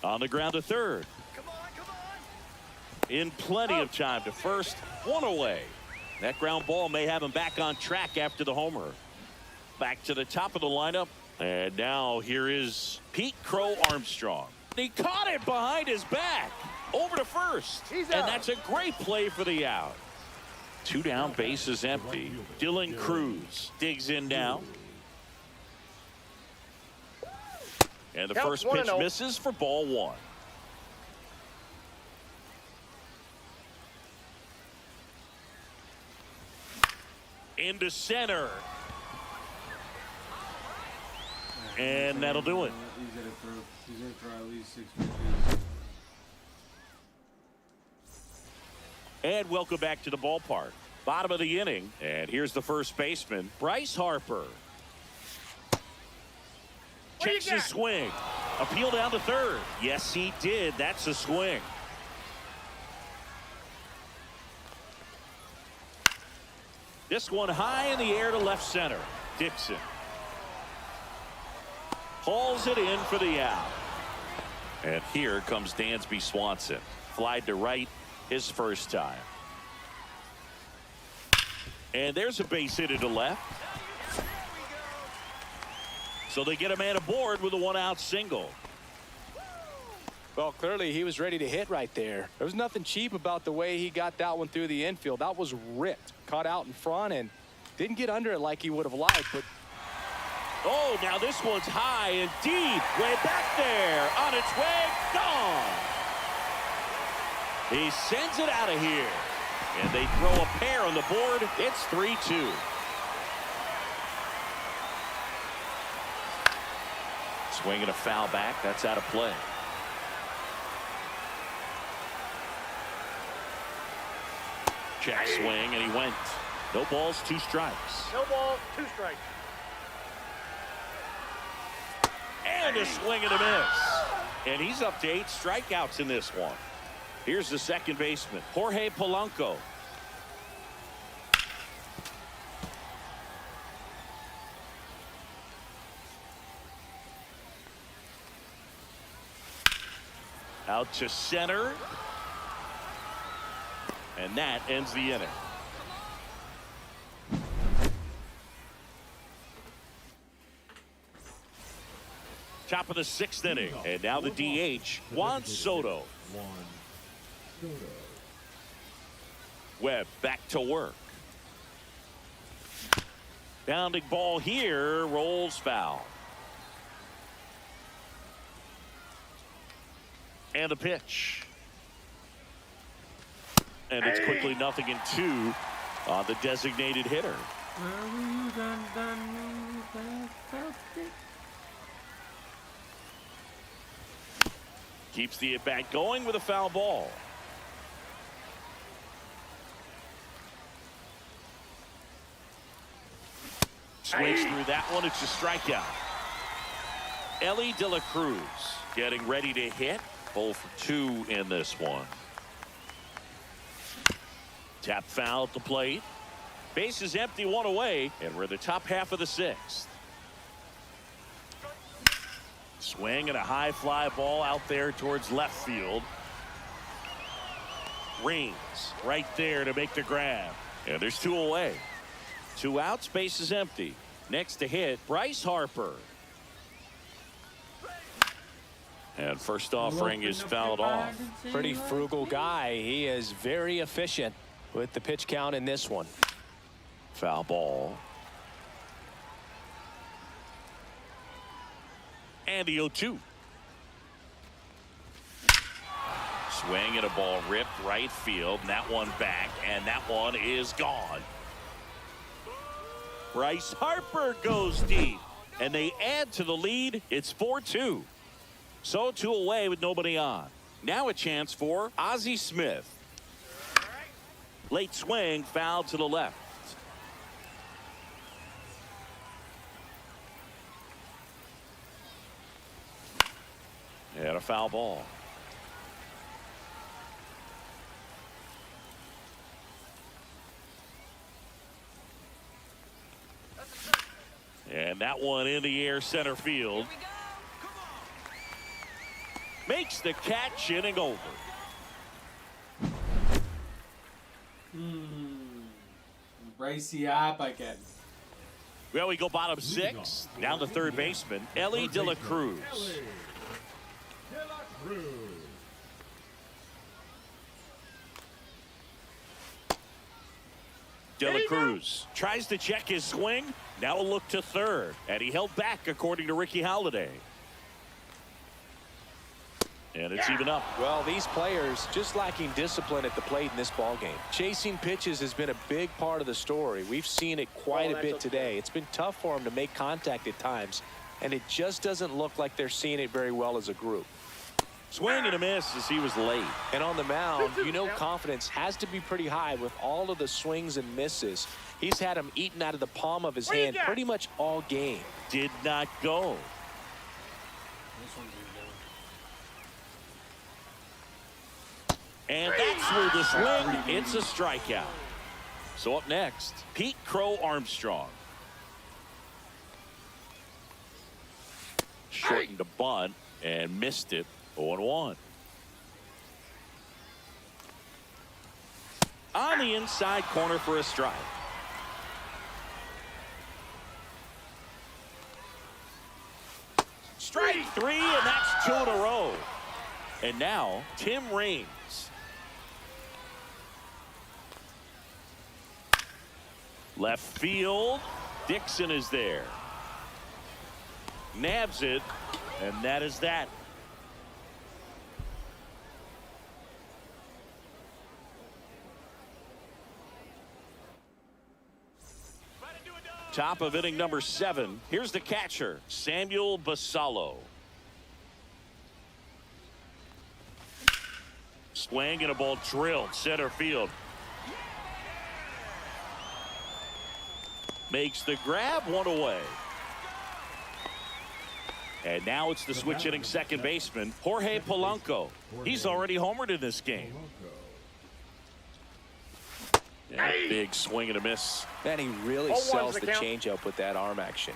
On the ground to 3rd. In plenty of time to first. 1 away. That ground ball may have him back on track after the homer. Back to the top of the lineup. And now here is Pete Crow Armstrong. He caught it behind his back. Over to first. He's and out. that's a great play for the out. 2 down, bases empty. Dylan Cruz digs in now. And the Count first 1-0. pitch misses for ball 1. Into center. And that'll do it. He's gonna throw at least 6 pitches. And welcome back to the ballpark. Bottom of the inning. And here's the first baseman, Bryce Harper. Checks his swing. Appeal down to third. Yes, he did. That's a swing. This one high in the air to left center. Dixon hauls it in for the out. And here comes Dansby Swanson. Flied to right his first time. And there's a base hit to left. So they get a man aboard with a 1-out single. Well, clearly he was ready to hit right there. There was nothing cheap about the way he got that one through the infield. That was ripped. Caught out in front and didn't get under it like he would have liked. But oh, now this one's high and deep. Way back there. On its way. Gone. He sends it out of here. And they throw a pair on the board. It's 3-2. Swinging a foul back. That's out of play. Check swing, and he went. No balls, 2 strikes. No balls, 2 strikes. And a swing and a miss. And he's up to 8 strikeouts in this one. Here's the second baseman, Jorge Polanco. Out to center. And that ends the inning. Top of the 6th inning. And now the DH, Juan Soto. Webb back to work. Bounding ball here, rolls foul. And the pitch. And it's quickly 0-2 on the designated hitter. Keeps the at-bat going with a foul ball. Swings through that one. It's a strikeout. Ellie De La Cruz getting ready to hit. 0 for 2 in this one. Tap foul at the plate. Base is empty, 1 away, and we're in the top half of the 6th. Swing and a high fly ball out there towards left field. Rings right there to make the grab. And there's 2 away. 2 outs, base is empty. Next to hit, Bryce Harper. And first offering is fouled off. pretty frugal guy. He is very efficient with the pitch count in this one. Foul ball. And the 0-2. Swing and a ball ripped right field. And that one back. And that one is gone. Bryce Harper goes deep. And they add to the lead. It's 4-2. So 2 away with nobody on. Now a chance for Ozzie Smith. Late swing, foul to the left. And a foul ball. And that one in the air center field. Makes the catch, inning over. Bricey up again. Well, we go bottom 6. Down to third baseman, Ellie De La Cruz. De La Cruz tries to check his swing. Now a look to third. And he held back, according to Ricky Holiday. And it's even up. Well, these players just lacking discipline at the plate in this ball game. Chasing pitches has been a big part of the story. We've seen it quite a bit today. It's been tough for them to make contact at times, and it just doesn't look like they're seeing it very well as a group. Swing and a miss as he was late. And on the mound, you know confidence has to be pretty high with all of the swings and misses. He's had them eaten out of the palm of his hand pretty much all game. Did not go. This one's And that's where the swing, it's a strikeout. So up next, Pete Crow Armstrong. Shortened the bunt and missed it. 0-1. On the inside corner for a strike. Strike 3, and that's 2 in a row. And now, Tim Raines. Left field. Dixon is there. Nabs it, and that is that. Top of inning number 7. Here's the catcher, Samuel Basallo. Swing and a ball drilled center field. Makes the grab, 1 away. And now it's the switch hitting second baseman, Jorge Polanco. He's already homered in this game. And a big swing and a miss. And he really sells the changeup with that arm action.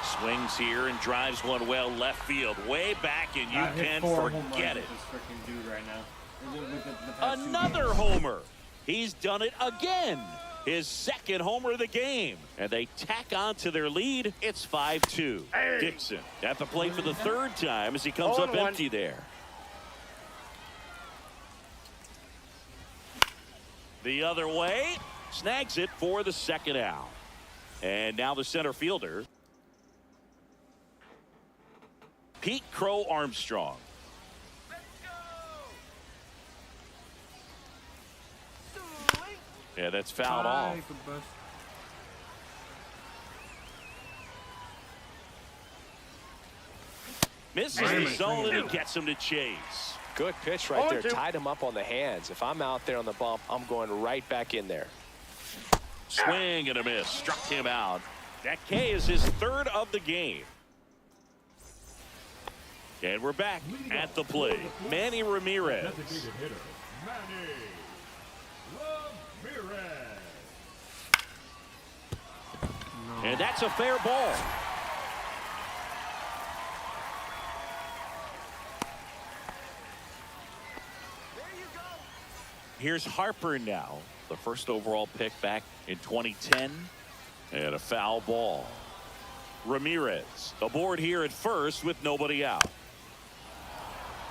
Swings here and drives one well left field, way back, and you can forget it. Another homer. He's done it again. His second homer of the game. And they tack on to their lead. It's 5-2. Dixon at the plate for the third time as he comes up empty there. The other way. Snags it for the second out. And now the center fielder, Pete Crow Armstrong. Yeah, that's fouled off. Misses the zone, and he gets him to chase. Good pitch right there. Tied him up on the hands. If I'm out there on the bump, I'm going right back in there. Swing and a miss. Struck him out. That K is his third of the game. And we're back at the plate. Manny Ramirez. Designated hitter, Manny Ramirez. And that's a fair ball. Here's Harper now, the first overall pick back in 2010, and a foul ball. Ramirez aboard here at first with nobody out.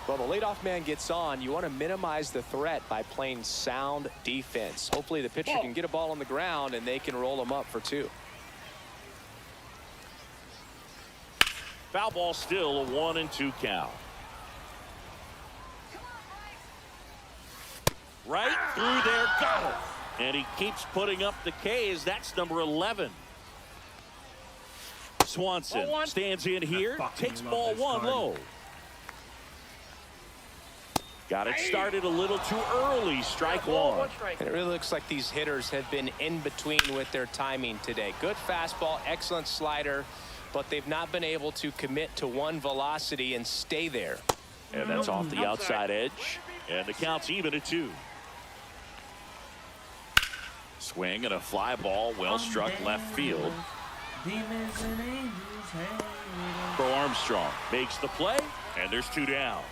Well, the leadoff man gets on. You want to minimize the threat by playing sound defense. Hopefully the pitcher can get a ball on the ground and they can roll him up for 2. Foul ball, still a 1-2 count. Right through there, got it. And he keeps putting up the K's. That's number 11. Swanson stands in here, takes ball 1 low. Got it started a little too early. Strike 1. And it really looks like these hitters have been in between with their timing today. Good fastball, excellent slider, but they've not been able to commit to one velocity and stay there. And that's off the outside edge. And the count's even at 2. Swing and a fly ball, well struck left field. Crow Armstrong makes the play, and there's 2 down.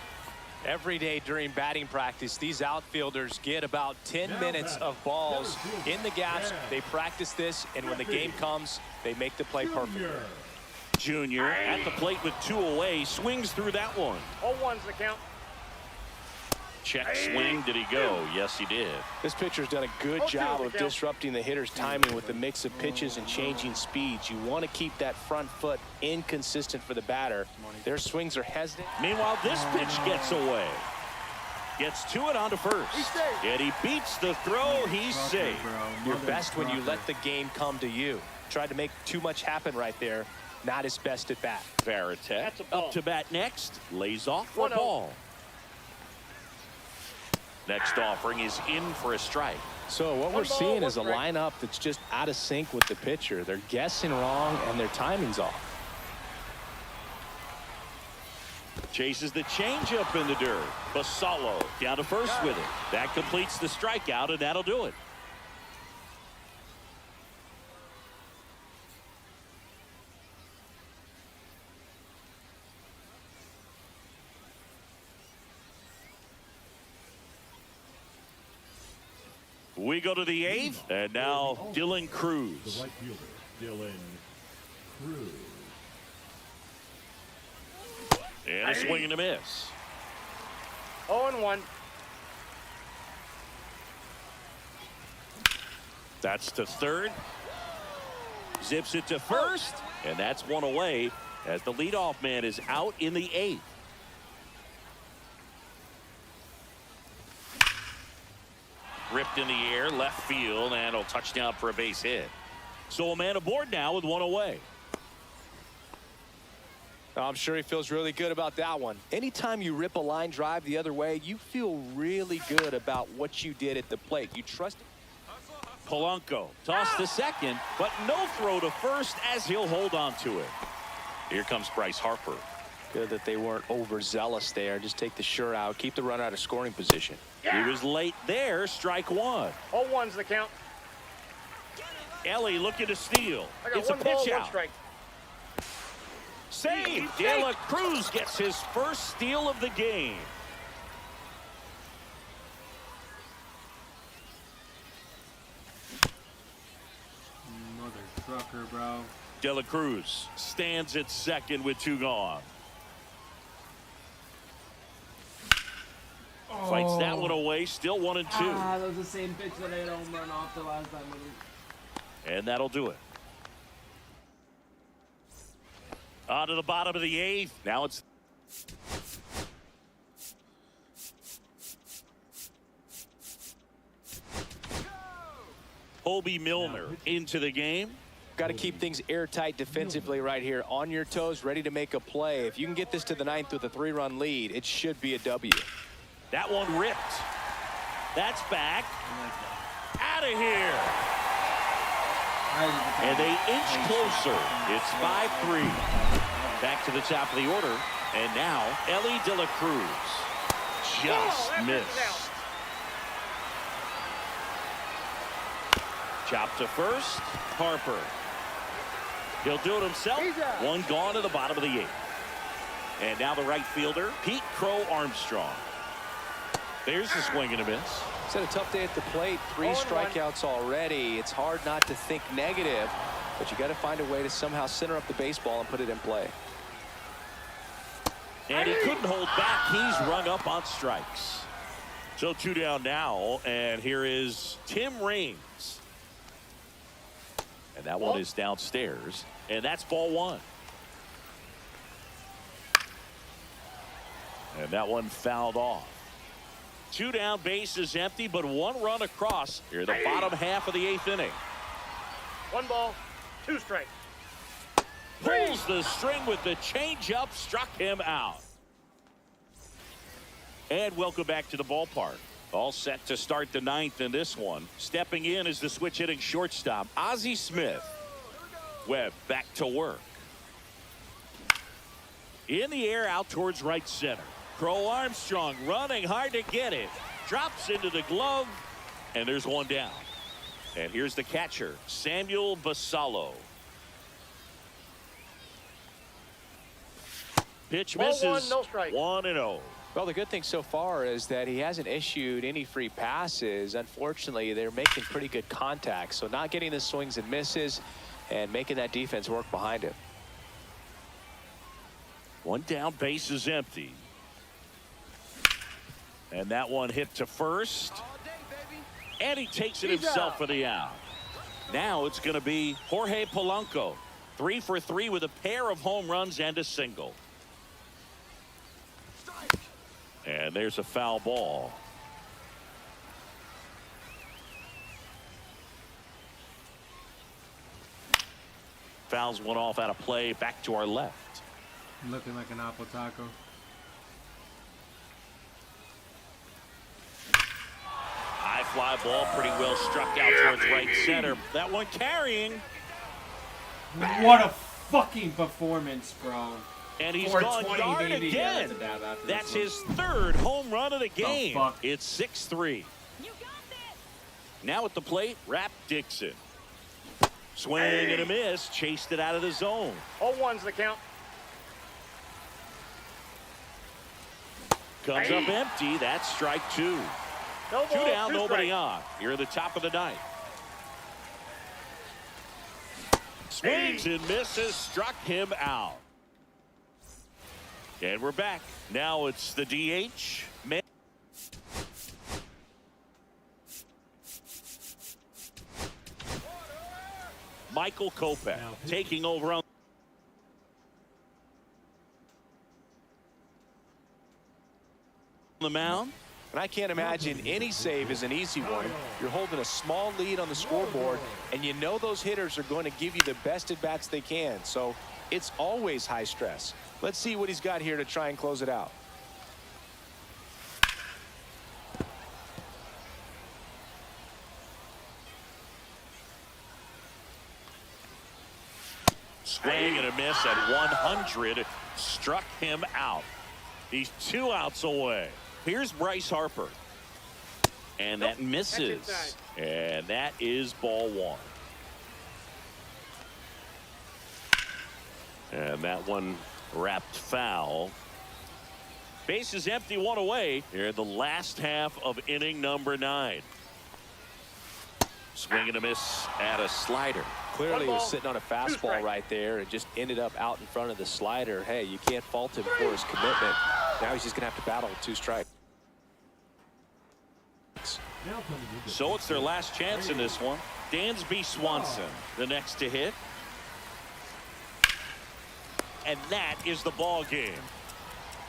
Every day during batting practice, these outfielders get about 10 minutes of balls in the gaps. They practice this, and when the game comes, they make the play perfect. Junior at the plate with 2 away, swings through that one. 0-1's the count. Check swing. Did he go? Yes, he did. This pitcher's done a good job of disrupting the hitter's timing with the mix of pitches and changing speeds. You want to keep that front foot inconsistent for the batter. Their swings are hesitant. Meanwhile, this pitch gets away. Gets to it onto first. And he beats the throw. He's safe. You're best when you let the game come to you. Tried to make too much happen right there. Not his best at bat. Varitek up to bat next. Lays off for a 1-0. ball. Next offering is in for a strike. So what we're seeing is a lineup that's just out of sync with the pitcher. They're guessing wrong and their timing's off. Chases the changeup in the dirt. Basallo down to first with it. That completes the strikeout, and that'll do it. We go to the eighth, and now Dylan Cruz. The right fielder, Dylan Cruz. And a swing and a miss. 0-1. That's to third. Zips it to first, and that's one away as the leadoff man is out in the eighth. Ripped in the air, left field, and a touchdown for a base hit. So a man aboard now with one away. I'm sure he feels really good about that one. Anytime you rip a line drive the other way, you feel really good about what you did at the plate. You trust it. Polanco tossed to second, but no throw to first as he'll hold on to it. Here comes Bryce Harper. Good that they weren't overzealous there. Just take the sure out. Keep the runner out of scoring position. He was late there. Strike one. 0-1's the count. Ellie looking to steal. I got It's a one ball, pitch one out. strike. Save. De La Cruz gets his first steal of the game. Mother trucker, bro. De La Cruz stands at second with two gone. Fights that one away. Still 1-2. Ah, that was the same pitch that I hit home run off the last time. And that'll do it. On to the bottom of the eighth. Now it's Obi Milner into the game. Got to keep things airtight defensively right here. On your toes, ready to make a play. If you can get this to the ninth with a 3-run lead, it should be a W. That one ripped. That's back. Out of here. And they inch closer. It's 5-3. Back to the top of the order. And now Ellie De La Cruz. Just missed. Chop to first. Harper. He'll do it himself. One gone to the bottom of the eighth. And now the right fielder, Pete Crow Armstrong. There's the swing and a miss. He's had a tough day at the plate. 3 strikeouts already. It's hard not to think negative, but you got to find a way to somehow center up the baseball and put it in play. And he couldn't hold back. He's rung up on strikes. So 2 down now, and here is Tim Raines. And that one is downstairs, and that's ball one. And that one fouled off. 2 down, bases empty, but 1 run across here the bottom half of the 8th inning. 1 ball, 2 strikes. Pulls the string with the changeup, struck him out. And welcome back to the ballpark. All set to start the 9th in this one. Stepping in is the switch hitting shortstop, Ozzie Smith. Webb back to work. In the air out towards right center. Crow Armstrong running hard to get it. Drops into the glove, and there's 1 down. And here's the catcher, Samuel Basallo. Pitch misses. 1-1, no strike. 1-0. Well, the good thing so far is that he hasn't issued any free passes. Unfortunately, they're making pretty good contact, so not getting the swings and misses and making that defense work behind him. 1 down, base is empty. And that one hit to first. And he takes it himself for the out. Now it's going to be Jorge Polanco. 3 for 3 with a pair of home runs and a single. And there's a foul ball. Fouls one off out of play. Back to our left. Looking like an apple taco. High fly ball, pretty well struck out towards right center. That one carrying. What a fucking performance, bro. And he's gone 420, yard baby. again. Yeah, that's a dab after That's this his third home run of the game. fuck? It's 6-3. Now at the plate, Rap Dixon. Swing and a miss. Chased it out of the zone. 0-1's the count. Comes up empty. That's strike 2. No ball, 2 down, 2 nobody strikes. on. You're at the top of the ninth. Swings and misses. Struck him out. And we're back. Now it's the DH. Michael Kopech taking over on the mound. And I can't imagine any save is an easy one. You're holding a small lead on the scoreboard, and you know those hitters are going to give you the best at-bats they can. So it's always high stress. Let's see what he's got here to try and close it out. Swing and a miss at 100. Struck him out. He's 2 outs away. Here's Bryce Harper. And that misses. And that is ball 1. And that one wrapped foul. Base is empty, 1 away. Here in the last half of inning number 9. Swing and a miss at a slider. Clearly was sitting on a fastball right there and just ended up out in front of the slider. Hey, you can't fault him for his commitment. Now he's just going to have to battle with 2 strikes. So it's their last chance in this one. Dansby Swanson, the next to hit. And that is the ball game.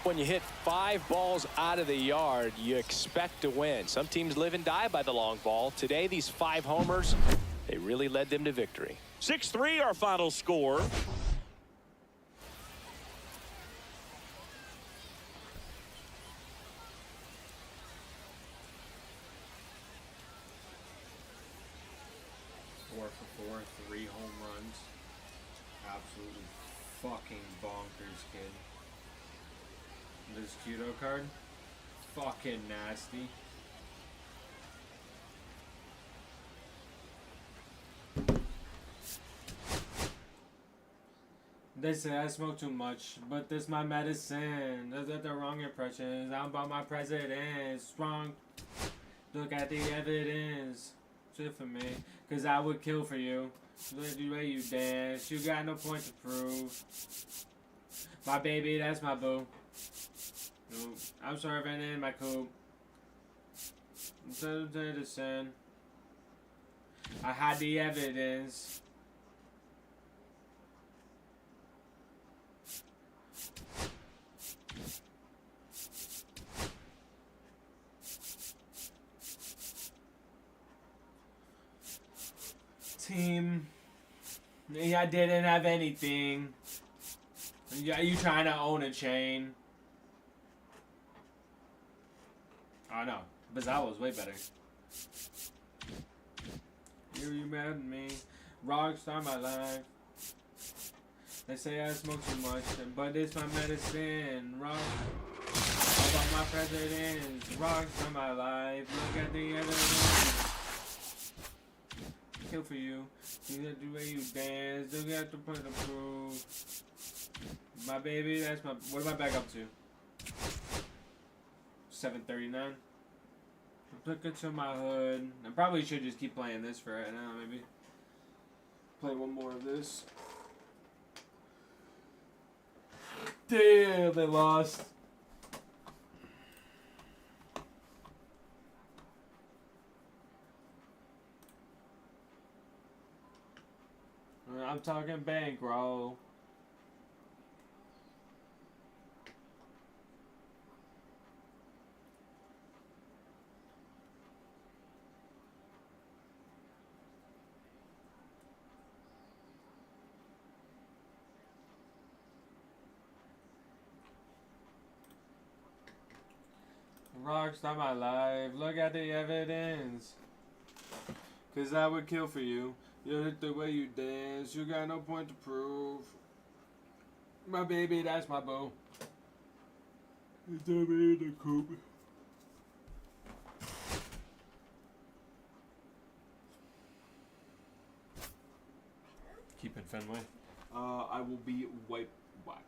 When you hit 5 balls out of the yard, you expect to win. Some teams live and die by the long ball. Today, these 5 homers, they really led them to victory. 6-3 our final score. For 3 home runs. Absolutely fucking bonkers, kid. This judo card, fucking nasty. They say I smoke too much, but this my medicine. Those are the wrong impressions. I'm about my presidents. Wrong. Look at the evidence. Shit for me, cause I would kill for you. Look at the way you dance. You got no point to prove. My baby, that's my boo. I'm serving in my coop. Citizen. I had the evidence. Team. I didn't have anything. Yeah, you trying to own a chain? Oh no, Bizarre was way better. You mad at me? Rockstar my life. They say I smoke too much, but it's my medicine. Rock. About my presidents. Rockstar my life. Look at the other one. Kill for you. You got the way you dance. Don't got the point to prove. My baby, that's my. What am I back up to? 739. Look into my hood. I probably should just keep playing this for right now, maybe. Play one more of this. Damn, they lost. I'm talking bankroll. Rockstar my life. Look at the evidence. Cause I would kill for you. You hit the way you dance. You got no point to prove. My baby, that's my boo. It's me in the coop. Keep it Fenway. I will be white black.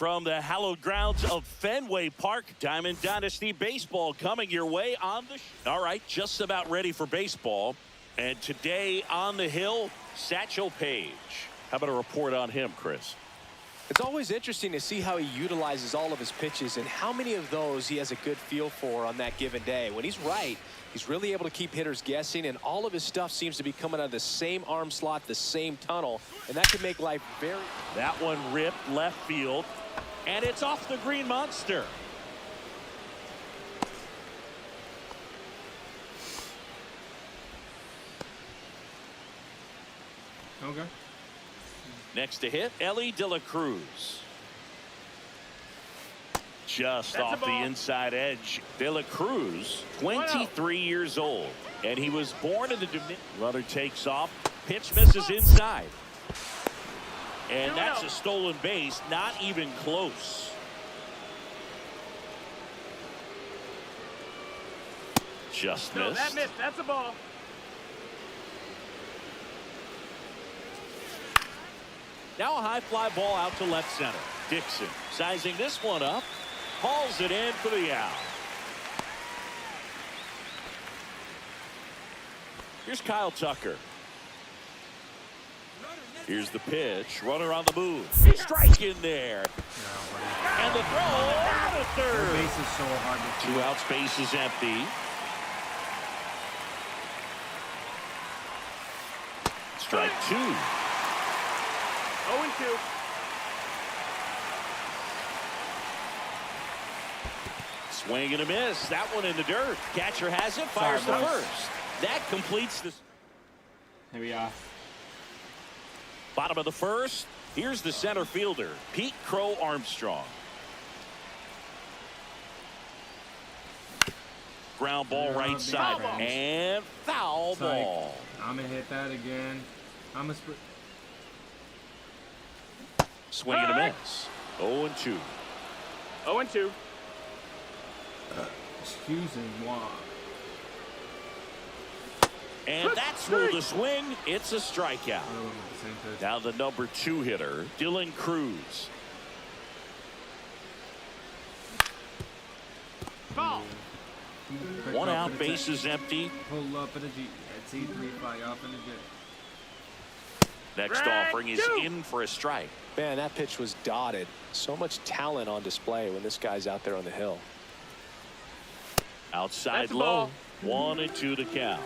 From the hallowed grounds of Fenway Park, Diamond Dynasty Baseball coming your way on the All right, just about ready for baseball. And today on the hill, Satchel Paige. How about a report on him, Chris? It's always interesting to see how he utilizes all of his pitches and how many of those he has a good feel for on that given day. When he's right, he's really able to keep hitters guessing, and all of his stuff seems to be coming out of the same arm slot, the same tunnel, and that could make life very... That one ripped left field, and it's off the Green Monster. Okay. Next to hit, Ellie De La Cruz. Just That's off a the ball. inside edge. De La Cruz, 23 years old, and he was born in the Dominican. Runner takes off, pitch misses inside. And that's a stolen base, not even close. Just No, missed. that missed. That's a ball. Now a high fly ball out to left center. Dixon sizing this one up. Hauls it in for the out. Here's Kyle Tucker. Here's the pitch. Runner on the move. Strike in there. And the throw out of Their third. base is so hard to Two outs, base is empty. Strike two. 0-2. Swing and a miss. That one in the dirt. Catcher has it. Fires the Sorry, boys. first. That completes the Here we are. bottom of the first. Here's the center fielder, Pete Crow Armstrong. Ground ball right big side. fence. And foul Strike. ball. I'm gonna hit that again. I'm a Swing and a miss. 0-2. 0-2. excusing moi. And that's through the swing. It's a strikeout. I don't know the same pitch. Now the number 2 hitter, Dylan Cruz. Ball. Pick One up out, in a base jet. is empty. Pull up in a G. At C3, fly off in a jet. Next Strike offering is two. in for a strike. Man, that pitch was dotted. So much talent on display when this guy's out there on the hill. Outside That's a low. ball. 1-2 to count.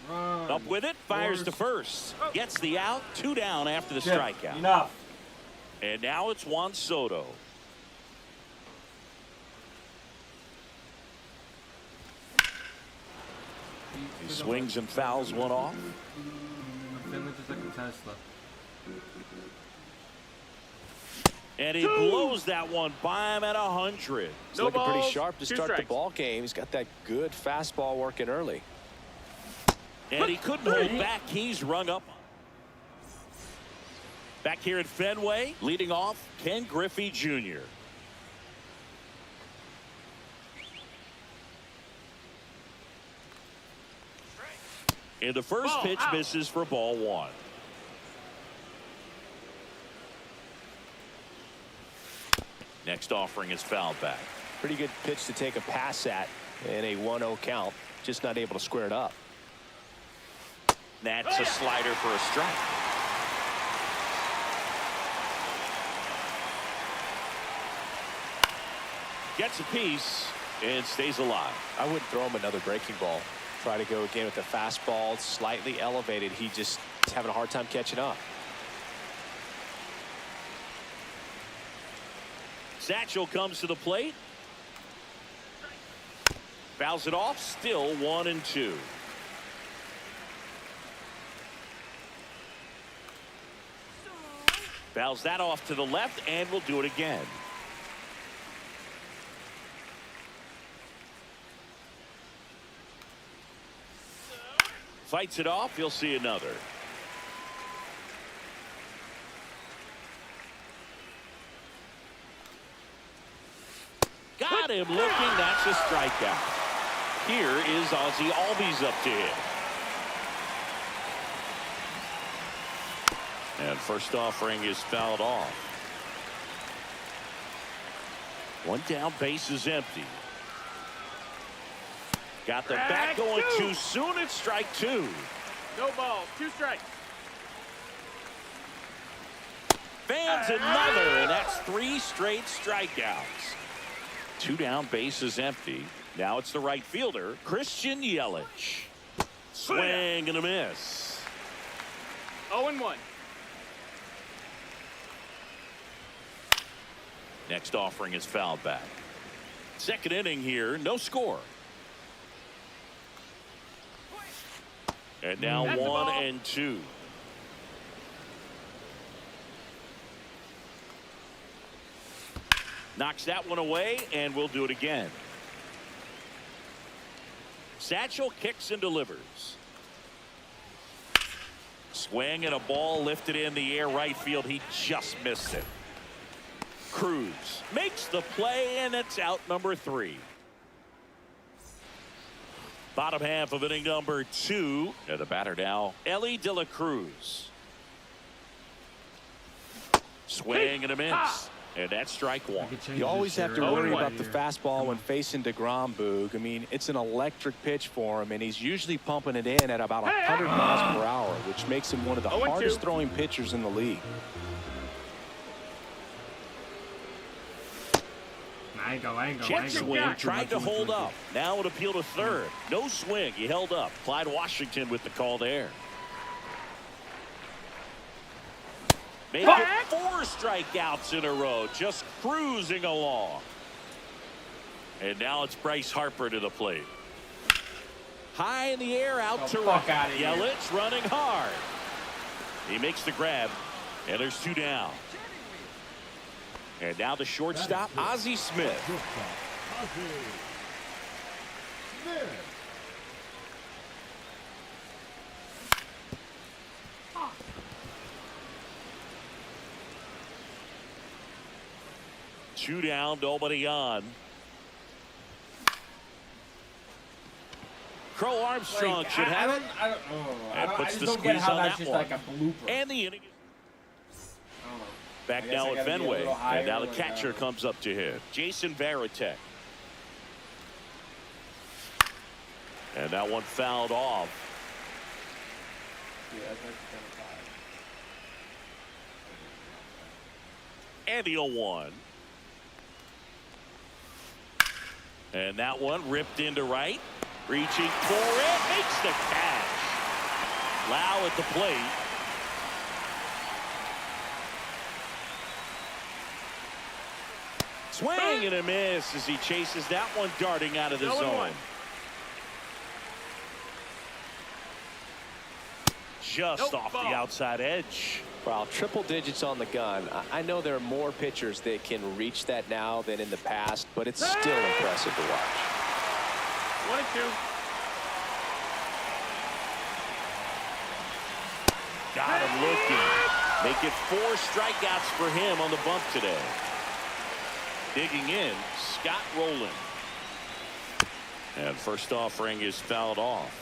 Run. Up with it, fires to first. Gets the out, 2 down after the Chip, strikeout. Enough. And now it's Juan Soto. He swings and fouls one off. I'm feeling just like a Tesla. And he blows that one by him at 100. He's No looking pretty balls, sharp to 2 start the strikes. ball game. He's got that good fastball working early. And he couldn't hold back. He's rung up. Back here at Fenway, leading off, Ken Griffey Jr. And the first Ball pitch out. misses for ball 1. Next offering is fouled back. Pretty good pitch to take a pass at in a 1-0 count. Just not able to square it up. That's a slider for a strike. Gets a piece and stays alive. I wouldn't throw him another breaking ball. Try to go again with the fastball slightly elevated. He just is having a hard time catching up. Satchel comes to the plate. Fouls it off. Still 1-2. Fouls that off to the left and will do it again. Fights it off. You'll see another. Got him looking. That's a strikeout. Here is Ozzie Albies up to him. And first offering is fouled off. One down, base is empty. Got the bat going too soon. It's strike two. No balls. 2 strikes. Fans another, and that's 3 straight strikeouts. 2 down, base is empty. Now it's the right fielder, Christian Yelich. Swing and a miss. 0-1. Next offering is fouled back. Second inning here, no score. And now That's the 1 ball. and 2. Knocks that one away, and we'll do it again. Satchel kicks and delivers. Swing and a ball lifted in the air right field. He just missed it. Cruz makes the play, and it's out number 3. Bottom half of inning number 2. And the batter now, Ellie De La Cruz. Swing and a miss. And that's strike 1. You always have to worry about the fastball when facing DeGrom, Boog. I mean, it's an electric pitch for him, and he's usually pumping it in at about 100 miles per hour, which makes him one of the 0-2. hardest throwing pitchers in the league. Jet swing, tried to hold up. Now an appeal to third. No swing. He held up. Clyde Washington with the call there. Make it 4 strikeouts in a row. Just cruising along. And now it's Bryce Harper to the plate. High in the air, out to right. Yelich running hard. He makes the grab, and there's 2 down. And now the shortstop, Ozzie Smith. Two down, nobody on. Crow Armstrong should have it. And puts the squeeze on that one. Like a blooper. And the inning is I don't know. back I guess now I at gotta be a Fenway. little higher, And now the like, catcher comes up to hit. Jason Varitek. And that one fouled off. Yeah, that's like 75. And the 0-1. And that one ripped into right. Reaching for it. Makes the catch. Lau at the plate. Swing and a miss as he chases that one darting out of the 0-1. zone. Just off the outside edge. Well, triple digits on the gun. I know there are more pitchers that can reach that now than in the past, but it's still impressive to watch. 1 and 2. Got him looking. Make it 4 strikeouts for him on the bump today. Digging in, Scott Rowland. And first offering is fouled off.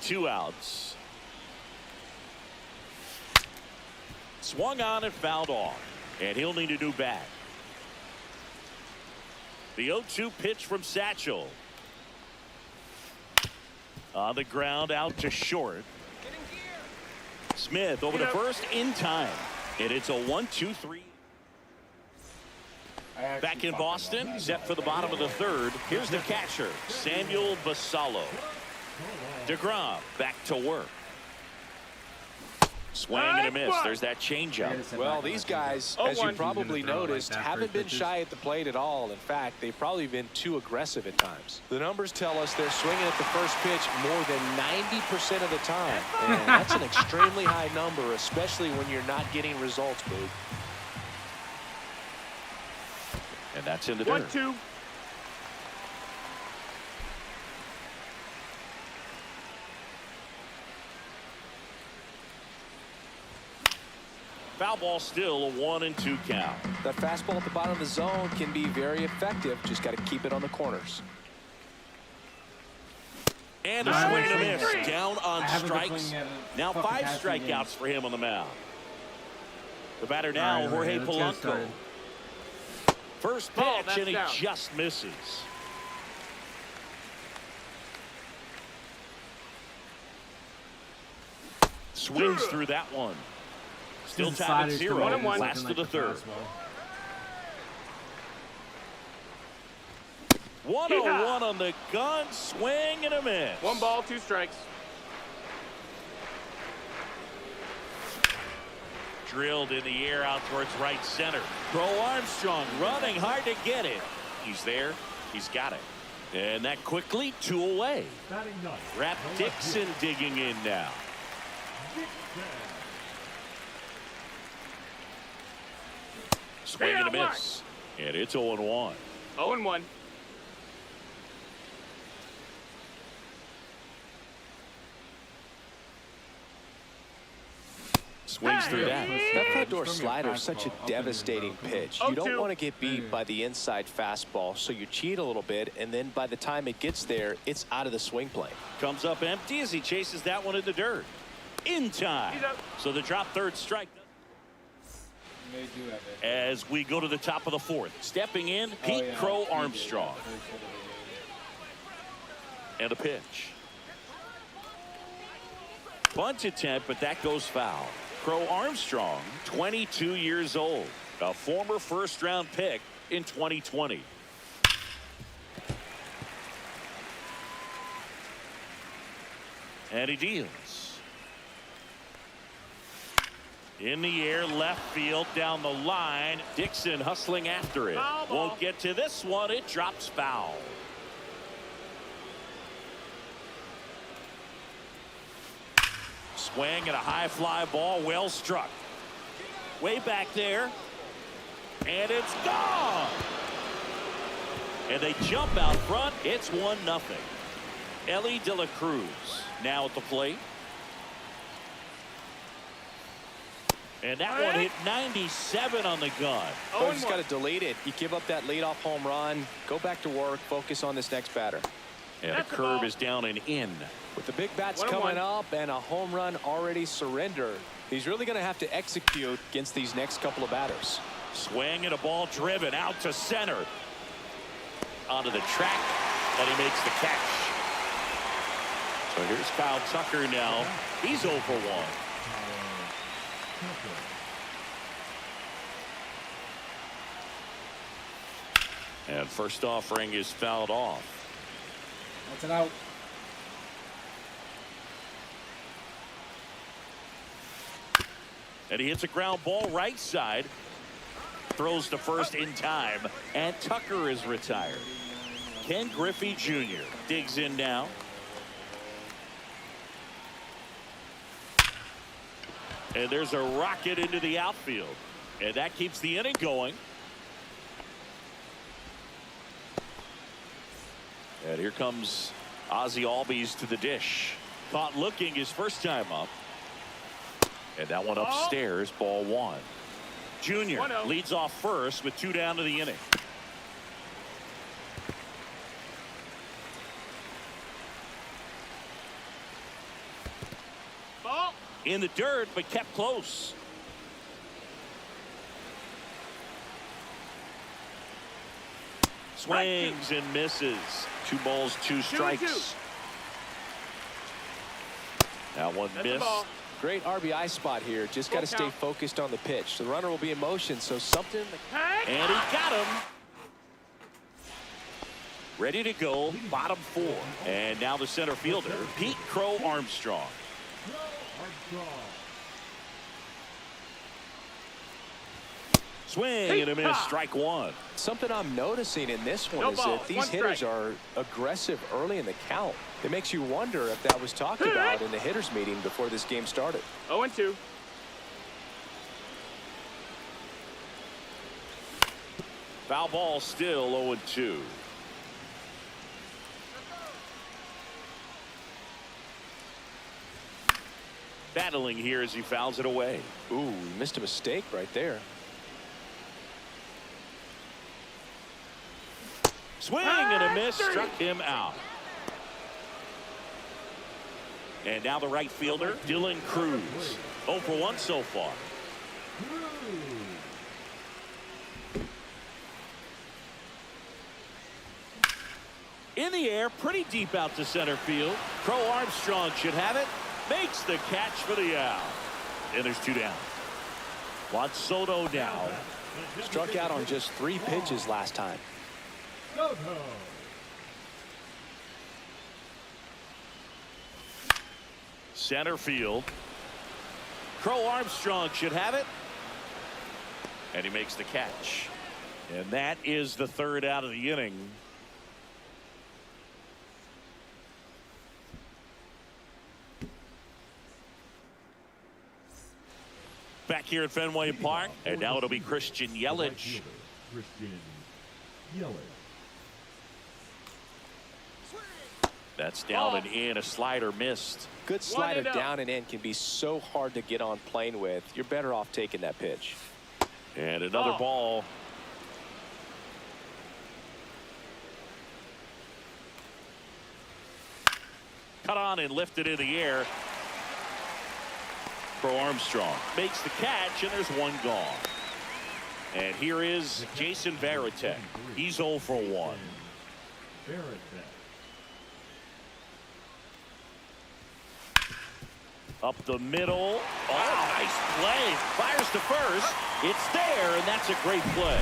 2 outs. Swung on and fouled off. And he'll need a new bat. The 0-2 pitch from Satchel. On the ground, out to short. Smith over to first in time. And it's a 1-2-3. Back in Boston, set for the bottom of the 3rd. Here's the catcher, Samuel Basallo. DeGrom back to work. Swing and a miss. There's that changeup. Well, these guys, as you probably noticed, haven't been shy at the plate at all. In fact, they've probably been too aggressive at times. The numbers tell us they're swinging at the first pitch more than 90% of the time. And that's an extremely high number, especially when you're not getting results, Boog. And that's in the dirt. 1-2. Foul ball still, a 1-2 count. That fastball at the bottom of the zone can be very effective. Just got to keep it on the corners. And a Nice. swing and a miss. Down I on haven't been strikes. swinging at a Now fucking 5 passing game. strikeouts for him on the mound. The batter now, All right, Jorge let's get Polanco. started. First Ball, pitch, that's and he down. just misses. Swings through that one. Still His tied at slider's 0. coming in one. looking Last like of the third. fastball. 101 on the gun. Swing and a miss. 1 ball, 2 strikes. Drilled in the air out towards right center. Crow Armstrong running hard to get it. He's there. He's got it. And that quickly 2 away. Batting ninth. Rap Dixon digging in now. Swing and a miss. And it's 0-1. 0-1. Swings through that. That front door Just throw me a slider is such a fastball. Up and devastating in, bro. pitch. Oh, You don't two. want to get beat by the inside fastball, so you cheat a little bit, and then by the time it gets there, it's out of the swing plane. Comes up empty as he chases that one in the dirt. In time. He's up. So the drop third strike. They do have it. As we go to the top of the 4th. Stepping in, Pete yeah. Crow He did. Armstrong. First hit of the game. And a pitch. Bunt attempt, but that goes foul. Crow Armstrong, 22 years old, a former first-round pick in 2020. And he deals. In the air, left field, down the line. Dixon hustling after it. Foul ball. Won't get to this one. It drops foul. Swing and a high fly ball, well struck. Way back there. And it's gone. And they jump out front. It's 1-0. Ellie De La Cruz now at the plate. And that one hit 97 on the gun. Oh, you just 0-1. got to delete it. You give up that leadoff home run, go back to work, focus on this next batter. And a That's the curve ball. is down and in. With the big bats 1-1. coming up and a home run already surrendered, he's really going to have to execute against these next couple of batters. Swing and a ball driven out to center. Onto the track, and he makes the catch. So here's Kyle Tucker now. He's 0 for 1. And first offering is fouled off. That's it out. And he hits a ground ball right side. Throws to first in time. And Tucker is retired. Ken Griffey Jr. digs in now. And there's a rocket into the outfield. And that keeps the inning going. And here comes Ozzie Albies to the dish. Caught looking his first time up. And that one upstairs, ball 1. Junior 1-0. leads off first with 2 down to the inning. Ball. In the dirt, but kept close. Swings and misses. 2 balls, 2 strikes. That one That's the missed. ball. Great RBI spot here. Just got to Full stay count. focused on the pitch. The runner will be in motion, so something. Hey. And he got him. Ready to go, bottom 4. And now the center fielder, Pete Crow Armstrong. Swing and a miss, strike 1. Something I'm noticing in this one No is balls, that these 1 hitters strike. are aggressive early in the count. It makes you wonder if that was talked about in the hitters meeting before this game started. 0-2. Foul ball still 0-2. Battling here as he fouls it away. Ooh, missed a mistake right there. Swing and a miss, struck him out. And now the right fielder, Dylan Cruz. 0 for 1 so far. In the air, pretty deep out to center field. Crow Armstrong should have it. Makes the catch for the out. And there's 2 down. Juan Soto now. Struck out on just 3 pitches last time. Center field. Crow Armstrong should have it. And he makes the catch. And that is the 3rd out of the inning. Back here at Fenway Park, and now it'll be Christian Yelich. Christian Yelich. That's down and in. A slider missed. Good slider down and in can be so hard to get on plane with. You're better off taking that pitch. And another ball. Cut on and lifted in the air. Crow Armstrong makes the catch, and there's 1 gone. And here is Jason Varitek. He's 0 for 1. Up the middle. Oh, nice play. Fires to first. It's there, and that's a great play.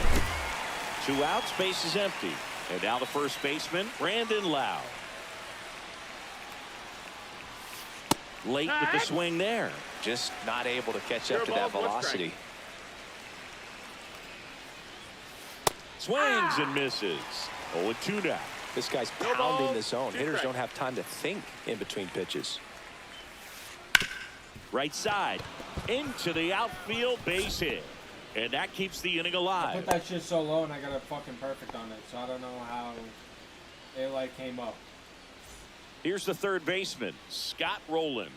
2 outs, base is empty. And now the first baseman, Brandon Lau. Late with the swing there. Just not able to catch up to that velocity. Swings and misses. 0-2 now. This guy's pounding the zone. Hitters don't have time to think in between pitches. Right side. Into the outfield, base hit. And that keeps the inning I alive. put that shit so low and I got a fucking perfect on it, so I don't know how it like came up. Here's the third baseman, Scott Rowland.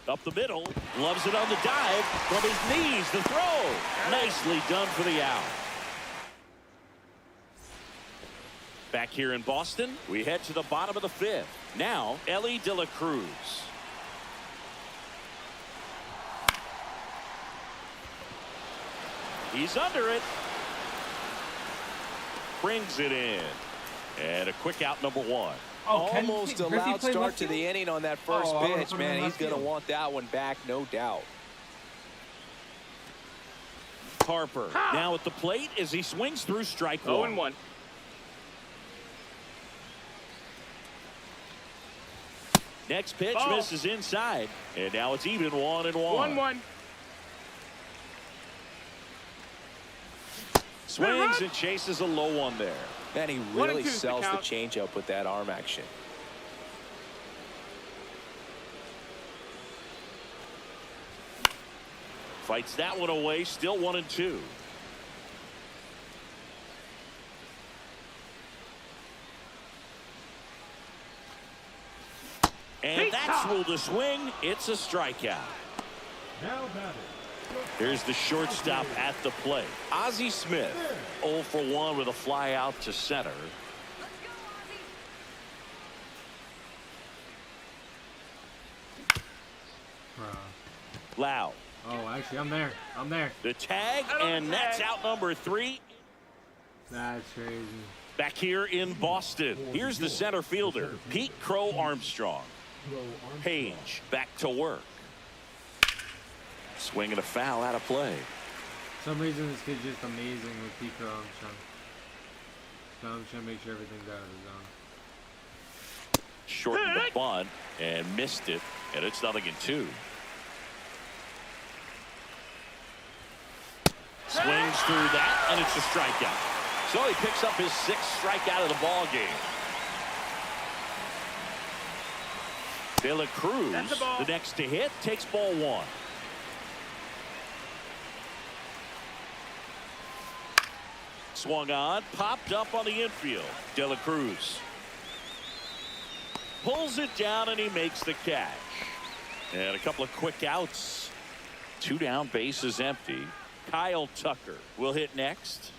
Up the middle, loves it on the dive from his knees. The throw, nicely done for the out. Back here in Boston, we head to the bottom of the 5th. Now, Ellie De La Cruz. He's under it. Brings it in. And a quick out, number 1. Oh, almost a loud start to the inning on that first pitch, man. He's going to want that one back, no doubt. Harper now at the plate as he swings through strike 1. 0-1. Next pitch misses inside, and now it's even 1-1. 1-1. Swings and chases a low one there. And he really sells the changeup with that arm action. Fights that one away, still 1-2. And that's ruled a swing. It's a strikeout. Now batting. Here's the shortstop at the plate. Ozzie Smith, 0 for 1 with a fly out to center. Lau. Oh, actually, I'm there. I'm there. The tag, and that's out number 3. That's crazy. Back here in Boston, here's the center fielder, Pete Crow Armstrong. Page back to work. Swinging a foul out of play. For some reason, this kid's just amazing with Pete Crow Armstrong. So I'm just trying to make sure everything's out of the zone. Shortened the bunt and missed it, and it's 0-2. Swings through that, and it's a strikeout. So he picks up his 6th strikeout of the ball game. De La Cruz, the next to hit, takes ball 1. Swung on, popped up on the infield. De La Cruz pulls it down, and he makes the catch. And a couple of quick outs. 2 down, base is empty. Kyle Tucker will hit next.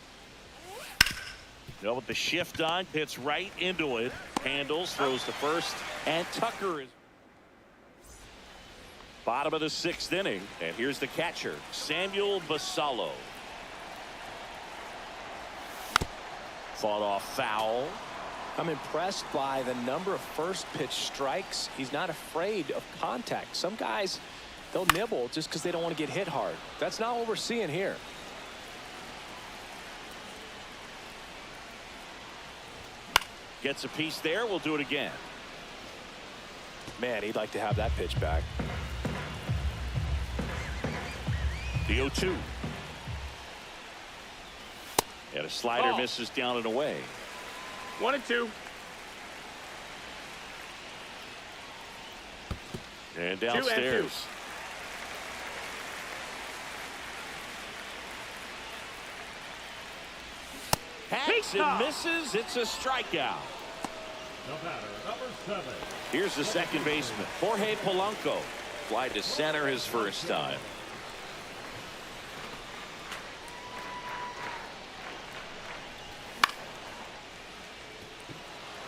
No, with the shift on, hits right into it. Handles, throws to first, and Tucker is bottom of the 6th inning. And here's the catcher, Samuel Basallo. Fought off foul. I'm impressed by the number of first pitch strikes. He's not afraid of contact. Some guys, they'll nibble just because they don't want to get hit hard. That's not what we're seeing here. Gets a piece there. We'll do it again. Man, he'd like to have that pitch back. The 0-2. And a slider misses down and away. 1-2. And downstairs. 2-2. Hacks and misses. It's a strikeout. The batter, number 7. Here's the second baseman, Jorge Polanco. Fly to center his first time.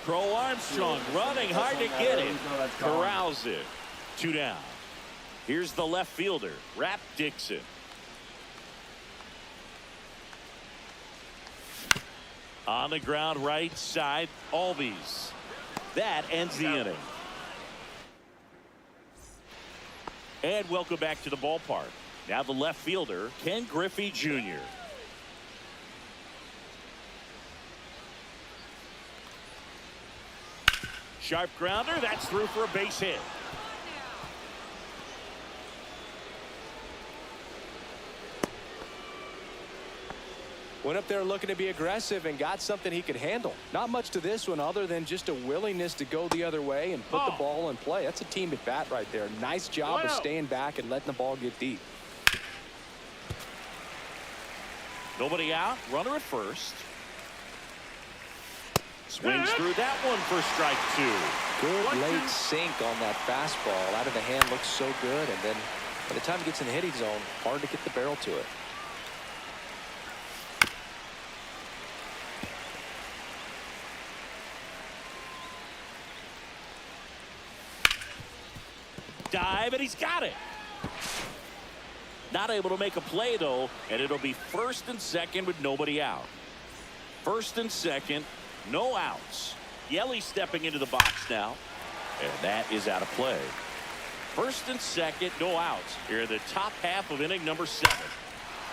Crow Armstrong running hard to get it. Corrals it. 2 down. Here's the left fielder, Rap Dixon. On the ground right side, Albies. That ends the inning. And welcome back to the ballpark. Now the left fielder, Ken Griffey Jr. Sharp grounder. That's through for a base hit. Went up there looking to be aggressive and got something he could handle. Not much to this one other than just a willingness to go the other way and put the ball in play. That's a team at bat right there. Nice job of staying back and letting the ball get deep. Nobody out. Runner at first. Swings through that one for strike 2. Good late sink on that fastball. Out of the hand looks so good. And then by the time it gets in the hitting zone, hard to get the barrel to it. Dive, and he's got it. Not able to make a play, though, and it'll be first and second with nobody out. First and second, no outs. Yelly stepping into the box now, and that is out of play. First and second, no outs. Here in the top half of inning number 7.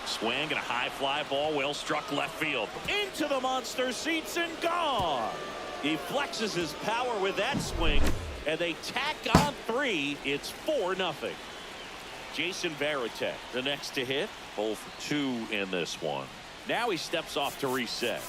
Swing and a high fly ball, well struck left field. Into the monster seats and gone. He flexes his power with that swing, and they tack on 3. It's 4-0. Jason Varitek, the next to hit. 0 for 2 in this one. Now he steps off to reset.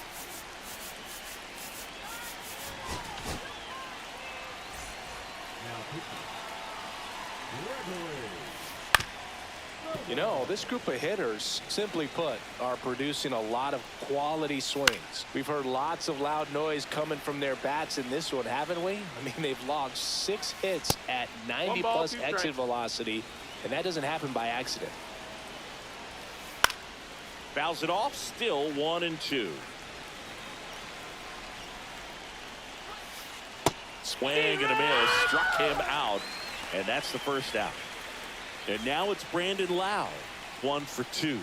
You know, this group of hitters, simply put, are producing a lot of quality swings. We've heard lots of loud noise coming from their bats in this one, haven't we? I mean, they've logged 6 hits at 90-plus exit velocity, and that doesn't happen by accident. Fouls it off, still 1-2. Swing and a miss, struck him out, and that's the first out. And now it's Brandon Lowe, 1 for 2.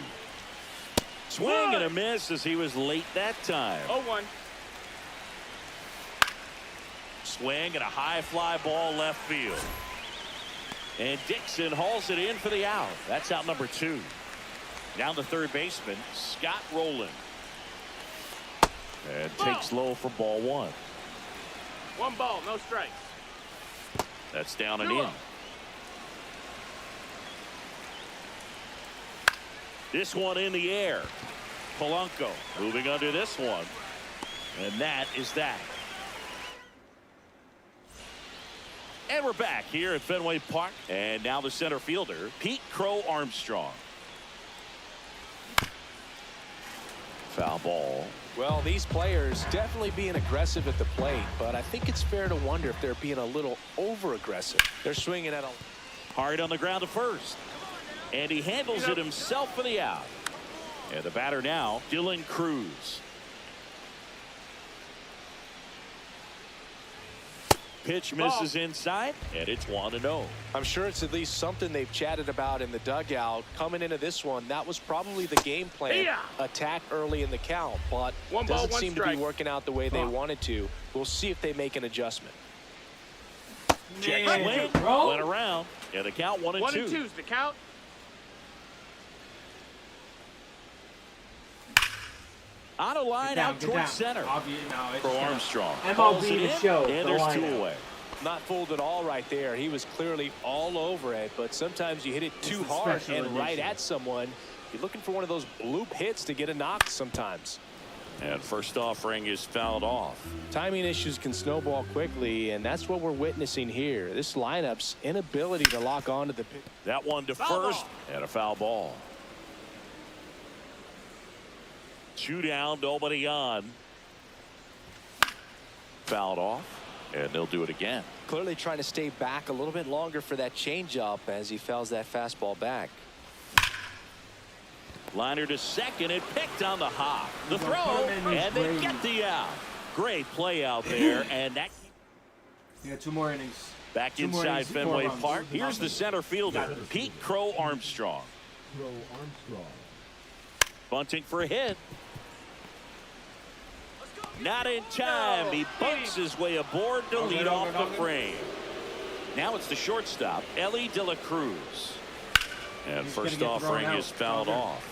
Swing and a miss as he was late that time. 0-1. Swing and a high fly ball left field. And Dixon hauls it in for the out. That's out number 2. Now the third baseman, Scott Rowland. And takes low for ball 1. 1 ball, no strikes. That's down and in. This one in the air. Polanco moving under this one. And that is that. And we're back here at Fenway Park. And now the center fielder, Pete Crow Armstrong. Foul ball. Well, these players definitely being aggressive at the plate, but I think it's fair to wonder if they're being a little over-aggressive. They're swinging at a hard on the ground to first. And he handles it himself for the out. And the batter now, Dylan Cruz. Pitch misses inside, and it's 1-0. I'm sure it's at least something they've chatted about in the dugout. Coming into this one, that was probably the game plan. Attack early in the count, but doesn't seem to be working out the way they wanted to. We'll see if they make an adjustment. Check swing, went around, and the count 1-2. 1-2's the count. On a line out towards center. For Armstrong. MLB the show. And there's 2 away. Not fooled at all right there. He was clearly all over it, but sometimes you hit it too hard and right at someone. You're looking for one of those bloop hits to get a knock sometimes. And first offering is fouled off. Timing issues can snowball quickly, and that's what we're witnessing here. This lineup's inability to lock onto the pitch. That one to first, and a foul ball. 2 down, nobody on. Fouled off, and they'll do it again. Clearly trying to stay back a little bit longer for that changeup as he fouls that fastball back. Liner to second, and picked on the hop. The throw, and they get the out. Great play out there, and that. Yeah, 2 more innings. Back inside Fenway Park. Here's the center fielder, Pete Crow Armstrong. Bunting for a hit. Not in time. He bunts his way aboard to lead off the frame. Now it's the shortstop, Ellie De La Cruz. And first offering is fouled off.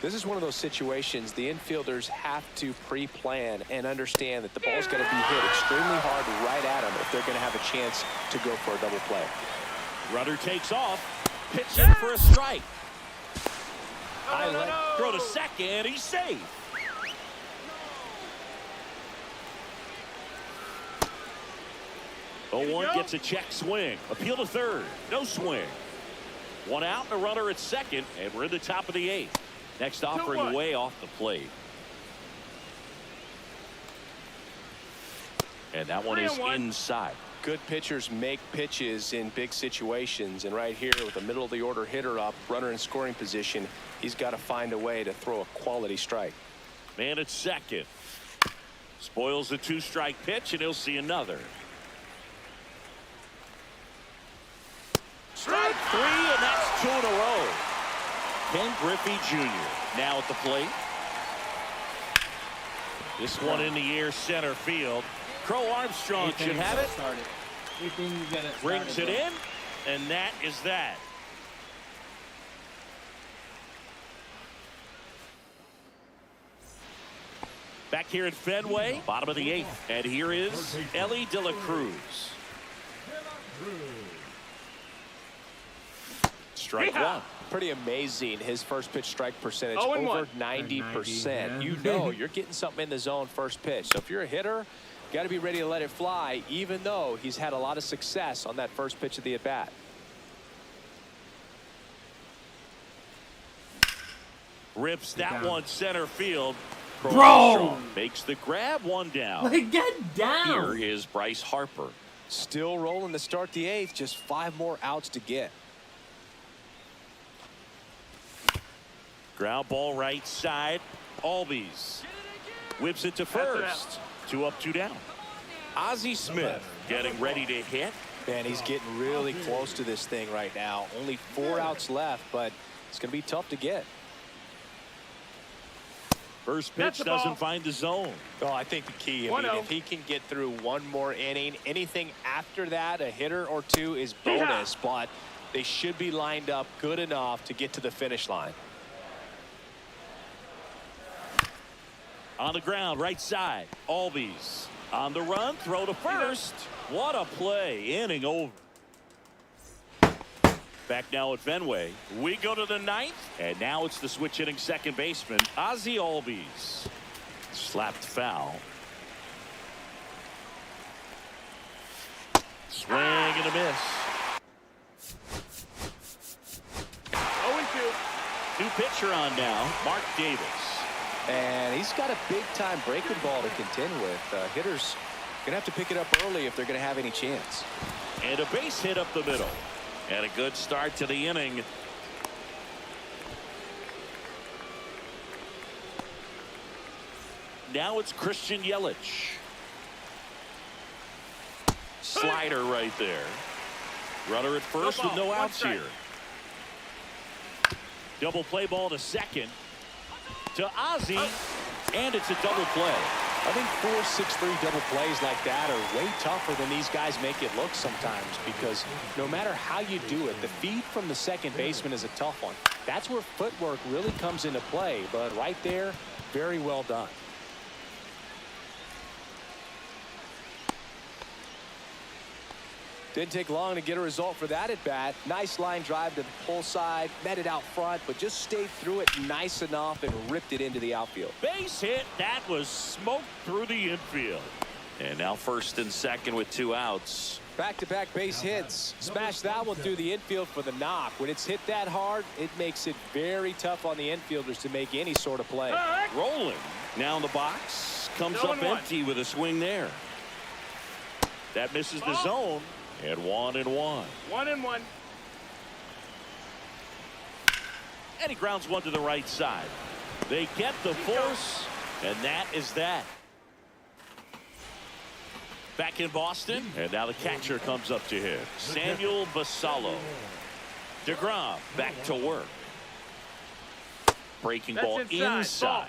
This is one of those situations the infielders have to pre-plan and understand that the ball's going to be hit extremely hard right at them if they're going to have a chance to go for a double play. Runner takes off, pitching for a strike. Throw to second, he's safe. The 0-1 gets a check swing. Appeal to third. No swing. 1 out and a runner at second, and we're in the top of the 8th. Next offering way off the plate. And that one is inside. Good pitchers make pitches in big situations, and right here with a middle of the order hitter up, runner in scoring position, he's got to find a way to throw a quality strike. Man at second. Spoils the 2-strike pitch, and he'll see another. Strike 3, and that's 2 in a row. Ken Griffey Jr. now at the plate. This one in the air center field. Crow Armstrong should have it. Brings it in, and that is that. Back here at Fenway, bottom of the 8th. And here is Ellie De La Cruz. Strike 1. Pretty amazing, his first pitch strike percentage, 0-1. over 90%. You know you're getting something in the zone first pitch. So if you're a hitter, you got to be ready to let it fly, even though he's had a lot of success on that first pitch of the at-bat. Rips that one center field. Bro! Makes the grab, 1 down. Get down! Here is Bryce Harper. Still rolling to start the 8th, just 5 more outs to get. Ground ball right side. Albies whips it to first. 2 up, 2 down. Ozzie Smith getting ready to hit. Man, he's getting really close to this thing right now. Only 4 outs left, but it's going to be tough to get. First pitch doesn't find the zone. Oh, I think the key, I mean, if he can get through 1 more inning, anything after that, a hitter or 2 is bonus, but they should be lined up good enough to get to the finish line. On the ground, right side. Albies on the run, throw to first. What a play, inning over. Back now at Fenway. We go to the 9th, and now it's the switch hitting second baseman, Ozzie Albies. Slapped foul. Swing and a miss. 0-2. New pitcher on now, Mark Davis. And he's got a big-time breaking ball to contend with. Hitters going to have to pick it up early if they're going to have any chance. And a base hit up the middle. And a good start to the inning. Now it's Christian Yelich. Slider right there. Runner at first with no outs here. Double play ball to second. To Ozzie. And it's a double play. I think 4-6-3 double plays like that are way tougher than these guys make it look sometimes, because no matter how you do it, the feed from the second baseman is a tough one. That's where footwork really comes into play, but right there, very well done. Didn't take long to get a result for that at bat. Nice line drive to the pull side, met it out front, but just stayed through it nice enough and ripped it into the outfield. Base hit. That was smoked through the infield. And now first and second with 2 outs. Back-to-back base hits. Smash that one through the infield for the knock. When it's hit that hard, it makes it very tough on the infielders to make any sort of play. Rolling. Now in the box. Comes up empty with a swing there. That misses the zone. And 1-1. 1-1. And he grounds one to the right side. They get the force, and that is that. Back in Boston, and now the catcher comes up to him. Samuel Basallo. DeGrom back to work. Breaking ball inside.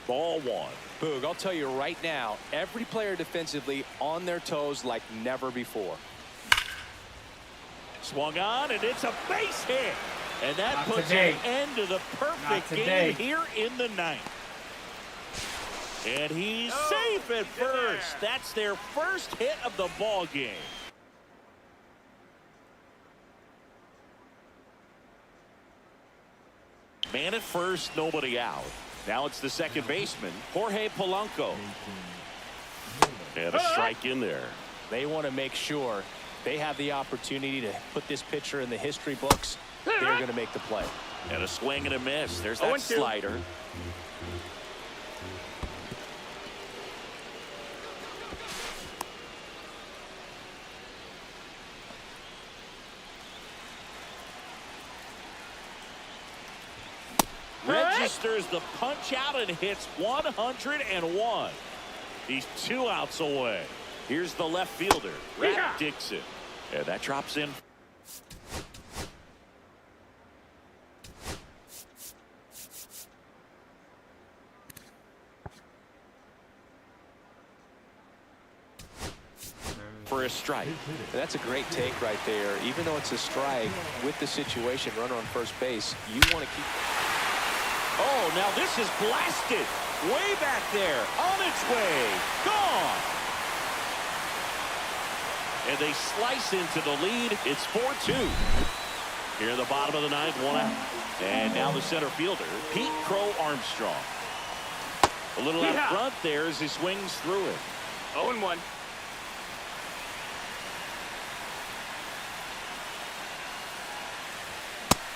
Ball 1. Boog, I'll tell you right now, every player defensively on their toes like never before. Swung on, and it's a base hit. And that Not puts today. an end to the perfect game here in the 9th. And he's safe at first. That's their first hit of the ball game. Man at first, nobody out. Now it's the second baseman, Jorge Polanco. And a strike in there. They want to make sure they have the opportunity to put this pitcher in the history books. They're going to make the play. And a swing and a miss. There's that slider. Registers the punch out and hits 101. He's 2 outs away. Here's the left fielder, Rat Dixon. And that drops in. For a strike. That's a great take right there. Even though it's a strike, with the situation, runner on first base, you want to keep. Oh, now this is blasted. Way back there. On its way. Gone. And they slice into the lead. It's 4-2. Here in the bottom of the 9th, 1 out. And now the center fielder, Pete Crow Armstrong. A little out front there as he swings through it. 0-1.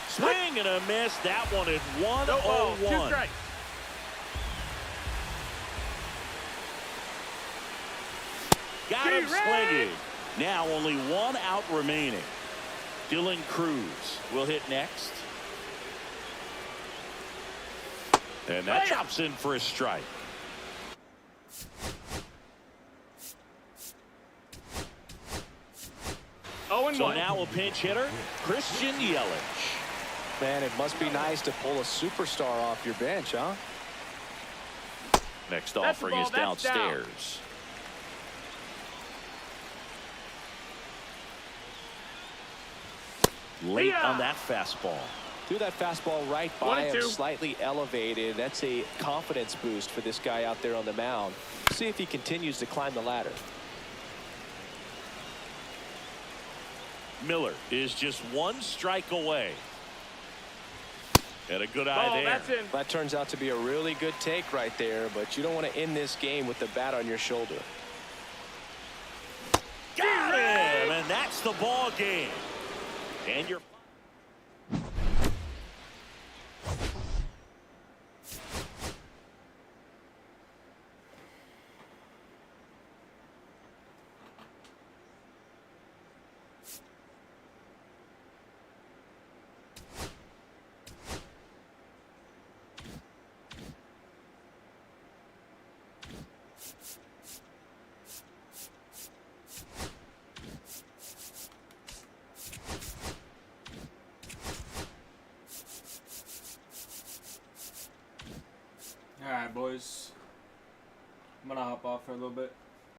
Swing and a miss. That one at 1-0-1. 2 strikes. Got him swinging. Now only 1 out remaining. Dylan Cruz will hit next. And that chops in for a strike. So now a pinch hitter, Christian Yelich. Man, it must be nice to pull a superstar off your bench, huh? Next offering is downstairs. Late on that fastball. Threw that fastball right by him, slightly elevated. That's a confidence boost for this guy out there on the mound. See if he continues to climb the ladder. Miller is just 1 strike away. And a good eye there. That's in. That turns out to be a really good take right there, but you don't want to end this game with the bat on your shoulder. Got him, and that's the ball game. And you're boys. I'm gonna hop off for a little bit.